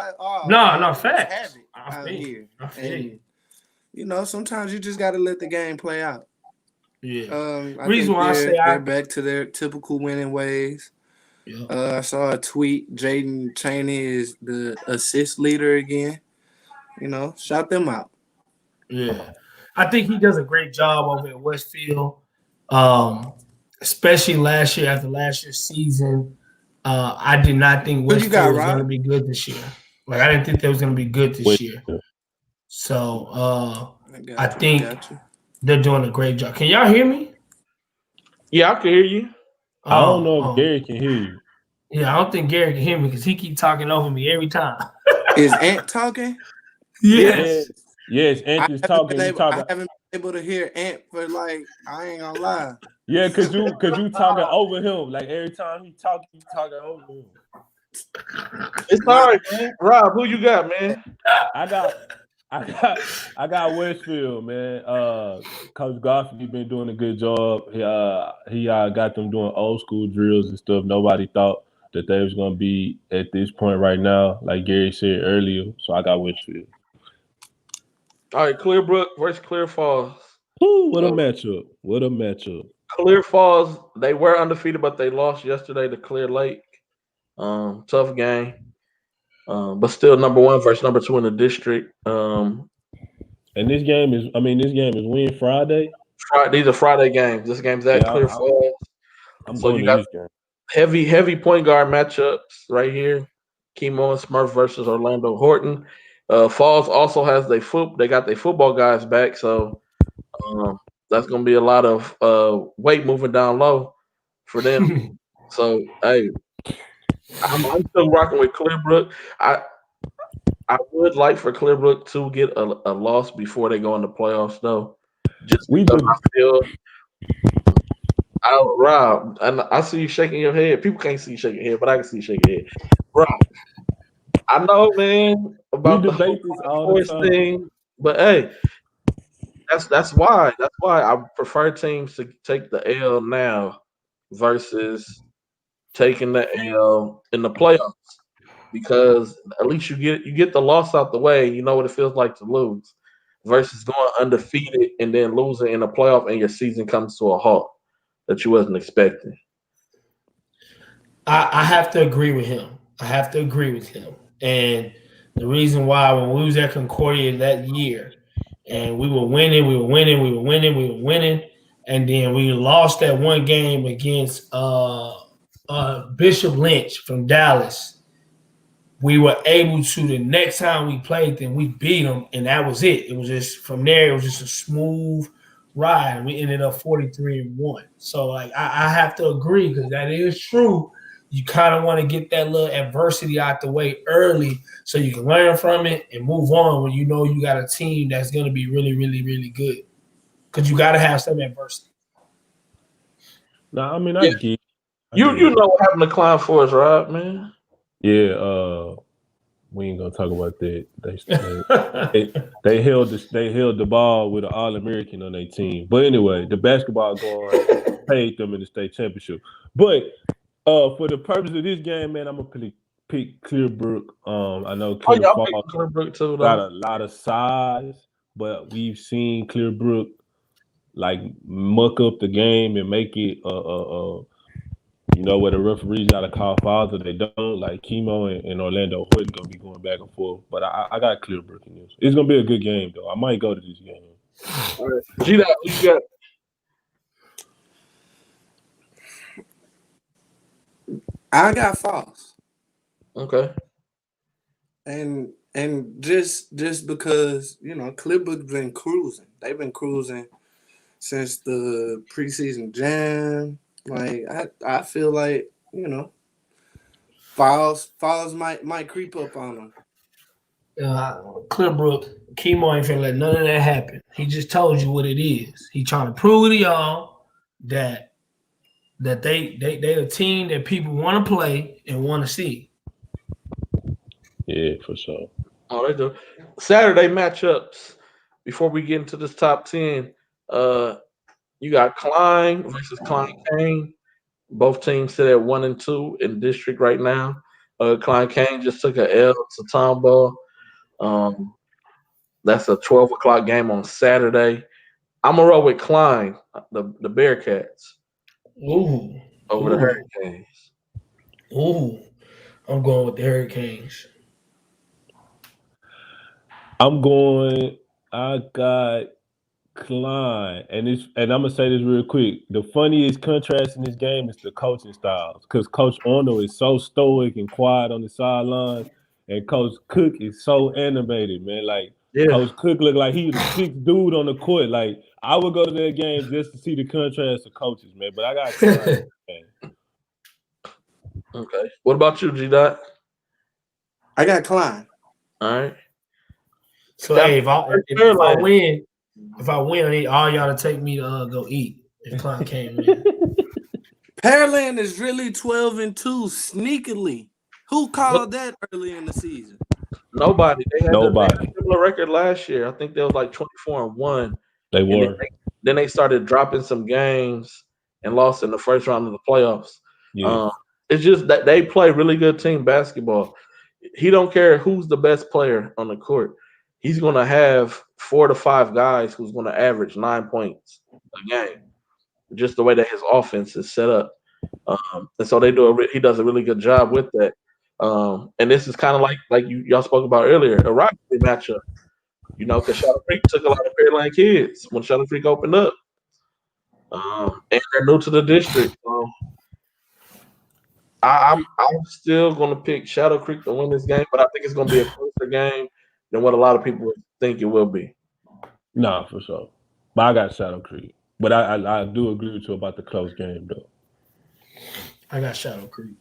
No, facts. I feel sometimes you just got to let the game play out. Yeah. I Reason think why I say they're back to their typical winning ways. Yeah. I saw a tweet. Jaden Chaney is the assist leader again. Shout them out. Yeah. I think he does a great job over at Westfield, especially last year after last year's season. I did not think Who you got, Westfield was going to Rob? be good this year. Like, I didn't think they was going to be good this Wait. year. So I think they're doing a great job. Can y'all hear me? Yeah, I can hear you. I don't know if Gary can hear you. Yeah, I don't think Gary can hear me because he keep talking over me every time. Is Ant talking? Yes. Yes, Ant is talking. I haven't been able to hear Ant for I ain't gonna lie. Yeah, cause you talking over him. Like every time he talking, you talking over him. It's all right, man. Rob, who you got, man? I got Westfield, man. Coach Goffey been doing a good job. He got them doing old school drills and stuff. Nobody thought that they was gonna be at this point right now, like Gary said earlier. So I got Westfield. All right, Clearbrook versus Clear Falls. Ooh, what a matchup! What a matchup! Clear Falls, they were undefeated, but they lost yesterday to Clear Lake. Tough game. But still number 1 versus number 2 in the district. And this game is when Friday? These are Friday games. This game's at Clear Falls. So you got this game. Heavy point guard matchups right here. Kimo and Smurf versus Orlando Horton. Falls also has they got their football guys back, so that's gonna be a lot of weight moving down low for them. So hey, I'm still rocking with Clearbrook. I would like for Clearbrook to get a loss before they go into playoffs, though. Just because I feel, Rob, and I see you shaking your head. People can't see you shaking your head, but I can see you shaking your head. Rob, I know, man, about the voice thing, but hey, that's why I prefer teams to take the L now versus taking the L in the playoffs, because at least you get the loss out the way. You know what it feels like to lose versus going undefeated and then losing in the playoff and your season comes to a halt that you wasn't expecting. I have to agree with him. And the reason why, when we was at Concordia that year and we were winning, and then we lost that one game against Bishop Lynch from Dallas, we were able to, the next time we played them, we beat them, and that was it. It was just, from there, it was just a smooth ride. We ended up 43-1. So I have to agree, because that is true. You kind of want to get that little adversity out the way early so you can learn from it and move on when you know you got a team that's going to be really, really, really good. Because you got to have some adversity. No, I mean, I get You know what happened to Klein Forest, right, man? Yeah, we ain't gonna talk about that. They held the ball with an All-American on their team. But anyway, the basketball guard paid them in the state championship. But for the purpose of this game, man, I'm gonna pick Clearbrook. I know Clearbrook too, got a lot of size, but we've seen Clearbrook like muck up the game and make it where the referees got to call fouls or they don't. Like Kimo and Orlando Horton gonna be going back and forth, but I got Clearbrook in this. It's gonna be a good game though. I might go to this game. All right. You got. I got Falls. Okay. And just because Clearbrook's been cruising. They've been cruising since the preseason jam. Like I feel like Falls might creep up on them. Clearbrook, Kimo ain't finna let none of that happen. He just told you what it is. He trying to prove to y'all that they a team that people want to play and want to see. Yeah, for sure. Oh, they do. Saturday matchups. Before we get into this top 10, you got Klein versus Klein Kane. Both teams sit at 1 and 2 in district right now. Klein Kane just took an L to Tombo. That's a 12 o'clock game on Saturday. I'm gonna roll with Klein, the Bearcats, Ooh. over the Ooh. Hurricanes. Ooh. I'm going with the Hurricanes. I got Klein, and I'm gonna say this real quick. The funniest contrast in this game is the coaching styles, because Coach Arnold is so stoic and quiet on the sidelines, and Coach Cook is so animated, man. Like Yeah. Coach Cook looked like he was the sixth dude on the court. Like I would go to their game just to see the contrast of coaches, man. But I got Klein. Man. Okay. What about you, G Dot? I got Klein. All right. So hey, if I win, I need all y'all to take me to go eat. If Klein came in, Pearland is really 12-2 sneakily. Who called that early in the season? Nobody. They had Nobody. a similar record last year. I think they was like 24-1. They were. Then they started dropping some games and lost in the first round of the playoffs. Yeah. It's just that they play really good team basketball. He don't care who's the best player on the court. He's going to have 4 to 5 guys who's going to average 9 points a game, just the way that his offense is set up. And so he does a really good job with that. And this is kind of like y'all spoke about earlier, a Rocky matchup. You know, because Shadow Creek took a lot of Pearland kids when Shadow Creek opened up. And they're new to the district. I'm still going to pick Shadow Creek to win this game, but I think it's going to be a closer game than what a lot of people think it will be. Nah, for sure. But I got Shadow Creek. But I do agree with you about the close game, though. I got Shadow Creek.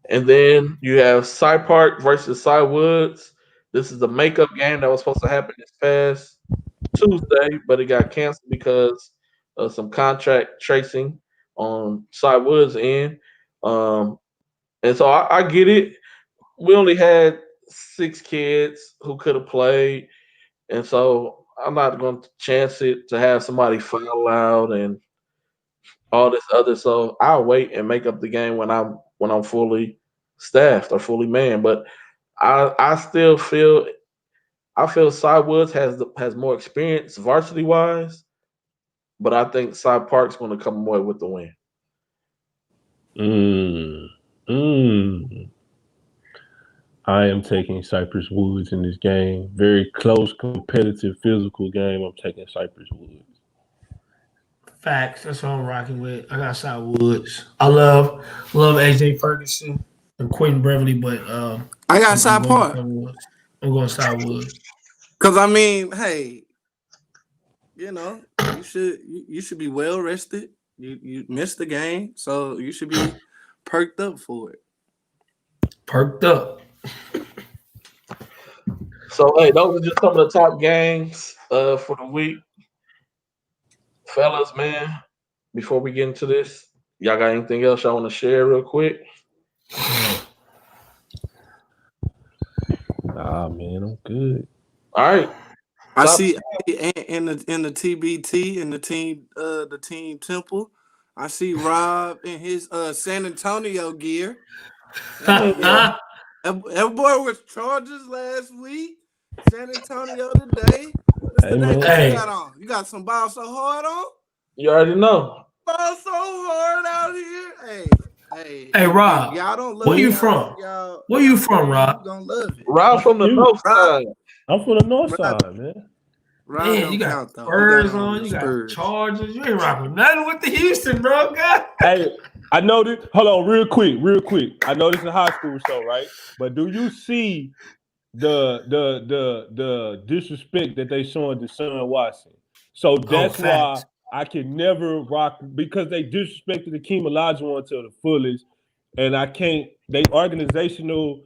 And then you have Cy Park versus Cy Woods. This is the makeup game that was supposed to happen this past Tuesday, but it got canceled because of some contract tracing on Cy Woods' end. And so I get it. We only had 6 kids who could have played, and so I'm not going to chance it to have somebody foul out and all this other. So I'll wait and make up the game when I'm fully staffed or fully manned. But I still feel Cy Woods has more experience varsity wise, but I think Cy Park's going to come away with the win. I am taking Cypress Woods in this game. Very close, competitive, physical game. I'm taking Cypress Woods. Facts. That's what I'm rocking with. I got Cy Woods. I love AJ Ferguson and Quentin Beverly, but I got Cy Park. I'm going Cy Woods. Because I mean, hey, you know, you should be well rested. You missed the game, so you should be perked up for it. Perked up. So hey, those are just some of the top games for the week. Fellas, man, before we get into this, y'all got anything else y'all want to share real quick? Nah, man, I'm good. All right. I see in the TBT in the team Temple. I see Rob in his San Antonio gear. That boy was Chargers last week. San Antonio today. Hey. You got some ball so hard on? You already know. Ball so hard out here. Hey, Rob. Y'all don't love where you from? Where you from, Rob? You gonna love it. Rob from the north side. I'm from the north side, man. Man, you got Spurs on, you got Chargers. You ain't rocking nothing with the Houston, bro. God. Hey, I know this. Hold on, real quick. I know this is a high school show, right? But do you see the disrespect that they showing Deshaun Watson? So that's why I can never rock, because they disrespected Akeem Olajuwon to the fullest, and I can't. They organizational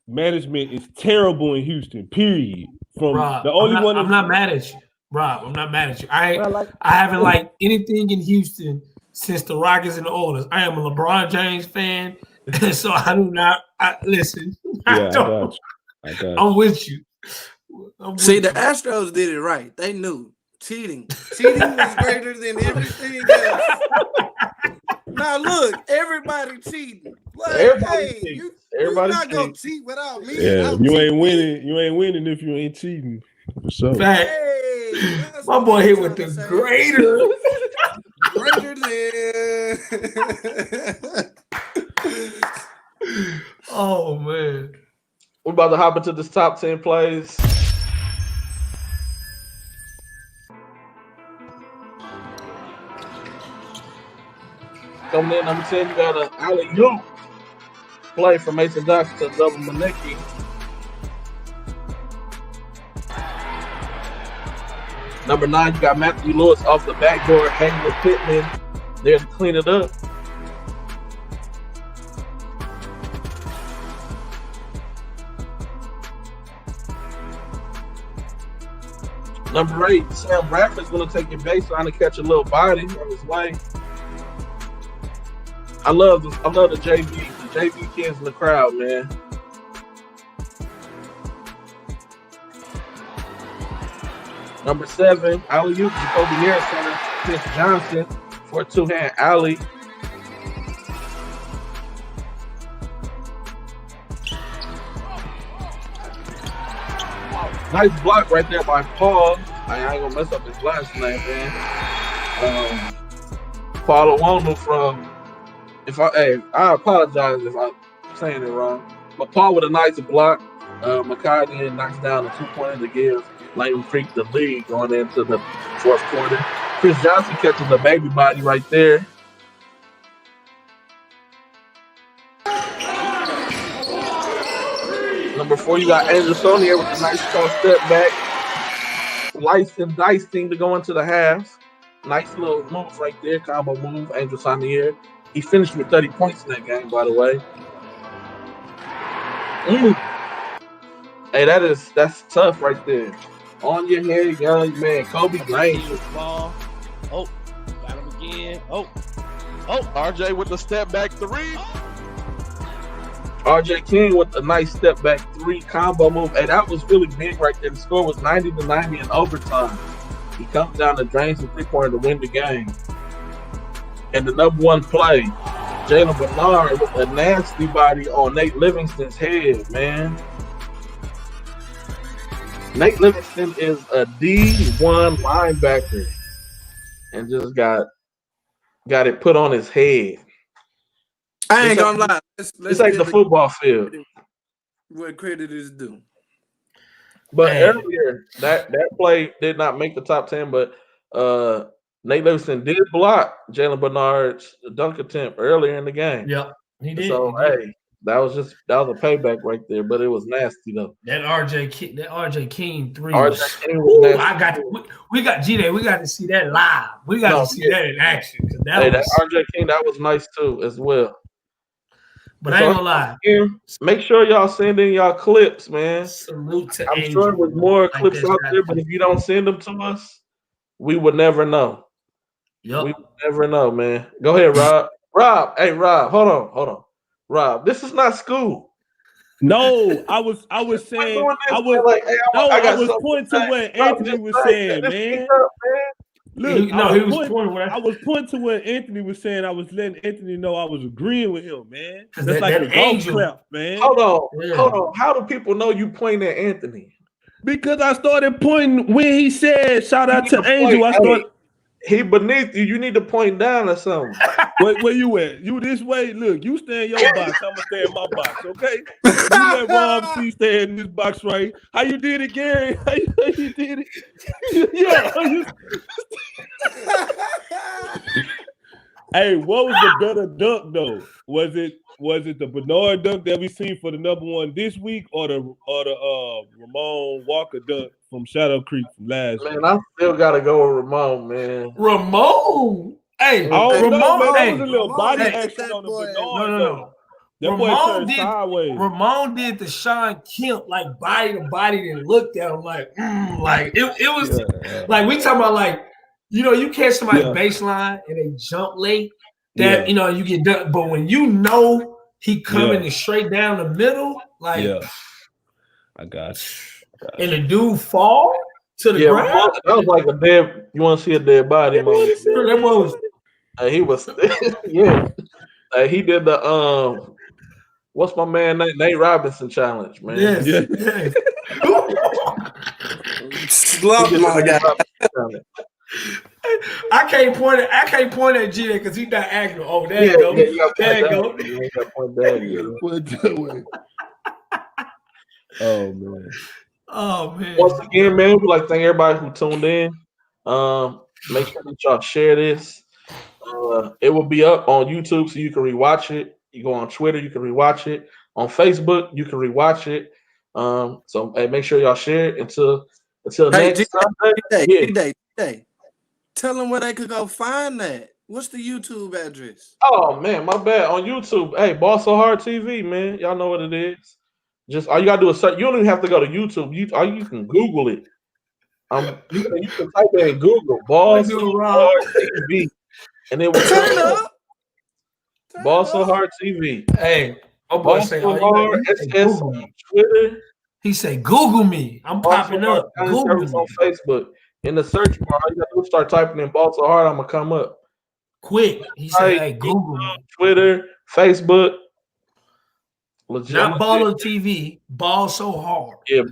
management is terrible in Houston. Period. From Rob, the only one. I'm not mad at you, Rob. I'm not mad at you. I haven't liked anything in Houston since the Rockets and the Oilers. I am a LeBron James fan, so I do not. Listen. I got you. I'm with you. The Astros did it right. They knew cheating was greater than everything else. Now look, everybody cheating. Like, Everybody hey, cheats. you Everybody not gonna cheats. cheat without me. Yeah, I'll you cheat. ain't winning. You ain't winning if you ain't cheating. For sure. Fact. Hey, that's My what boy I'm hit trying with to the say. greater. Oh man. We're about to hop into this top 10 plays. Coming in number 10, you got an alley-oop play from Mason Johnson to double Maneki. Number 9, you got Matthew Lewis off the backboard, hanging with Pittman there to clean it up. Number 8, Sam Bradford's going to take your baseline and catch a little body on his way. I love the JV kids in the crowd, man. Number 7, alley-oop, Jacoby Harris center, Chris Johnson for a two-hand alley. Nice block right there by Paul. I ain't gonna mess up his last name, man. Paul Owonu from. I apologize if I'm saying it wrong. But Paul with a nice block. Makai then knocks down the 2-pointer to give Layton Creek the lead going into the fourth quarter. Chris Johnson catches the baby body right there. Number 4, you got Angel Sonier with a nice cross step back. Slice and dice thing to go into the half. Nice little move right there, combo move, Angel Sonier. He finished with 30 points in that game, by the way. Hey, that's tough right there. On your head, young man. Kobe Bryant. Ball. Oh, got him again. Oh, RJ with the step back 3. RJ King with a nice step back 3 combo move. Hey, that was really big right there. The score was 90-90 in overtime. He comes down to drains the 3-pointer to win the game. And the number 1 play, Jalen Bernard with a nasty body on Nate Livingston's head, man. Nate Livingston is a D1 linebacker and just got it put on his head. I ain't gonna lie. It's like the football field. What credit is due. But earlier, that play did not make the top 10, but Nate Livingston did block Jalen Bernard's dunk attempt earlier in the game. Yep, he did. So, hey, that was a payback right there, but it was nasty, though. That RJ King 3 RJ King was nasty. We got G-Day. We got to see that live. We got to see that in action. That RJ King, that was nice, too, as well. But I ain't gonna lie. Make sure y'all send in y'all clips, man. Salute to I'm sure there's more clips out there, but if you don't send them to us, we would never know. Yep. We would never know, man. Go ahead, Rob. Hey, Rob, hold on. Rob, this is not school. No, I was saying I was pointing to what Anthony was saying, man. Look, I was pointing to what Anthony was saying. I was letting Anthony know I was agreeing with him, man. That's like a golf clap, man. Hold on. How do people know you pointing at Anthony? Because I started pointing when he said shout out to Angel. I started. He beneath you. You need to point down or something. Where you at? You this way? Look, you stay in your box. I'm gonna stay in my box, okay? You let Rob C stay in this box, right? How you did it, Gary? How you did it? Yeah. Hey, what was the better dunk though? Was it the Bernard dunk that we seen for the number 1 this week, or the Ramon Walker dunk from Shadow Creek from last week? Man, I still gotta go with Ramon, man. Ramon. Hey, Ramon, man, there was a little body action on the Bernard. No. That boy turned sideways. Ramon did the Sean Kemp like body to body and looked at him like it was like we talking about like you catch somebody baseline and they jump late that you get done, but when he coming and straight down the middle like I got you. And the dude fall to the ground. That was like a dead. You want to see a dead body? That boy was. He was yeah. He did the what's my man Nate Robinson challenge, man. Yes, Yeah. yes. Slump He did the my Nate guy. Robinson challenge. I can't point at G because he's not acting. Oh, there you go. you gotta There you point go. that. You gotta point that. You gotta put it that way. Oh man. Oh man. Once again, man, we'd like to thank everybody who tuned in. Make sure that y'all share this. It will be up on YouTube, so you can rewatch it. You go on Twitter, you can rewatch it. On Facebook, you can rewatch it. So hey, make sure y'all share it until Hey, next Sunday. G-Day. Tell them where they could go find that. What's the YouTube address? Oh man, my bad. On YouTube, hey, Ball So Hard TV, man. Y'all know what it is. Just all you gotta do is search. You don't even have to go to YouTube. You can Google it. You can type it in Google Ball So Hard TV, and it will Turn come up. up. Turn Ball up. So Hard TV. Hey, my boy Ball say, So oh, you Hard gotta- he say SS Google me. on Twitter. He say, Google me. I'm Ball So popping Hard up. County Google Service me. on Facebook. In the search bar, all you gotta do is start typing in Ball So Hard. I'm gonna come up. Quick. He said, hey, Google me. Twitter, Facebook. Legit. Not Baller TV. Ball So Hard. Yeah,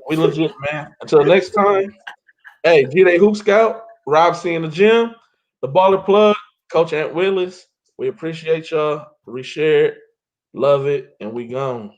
we legit, man. Until next time, hey, G-Day Hoop Scout, Rob C in the gym, the Baller Plug, Coach Ant Willis. We appreciate y'all. Reshare it, love it, and we gone.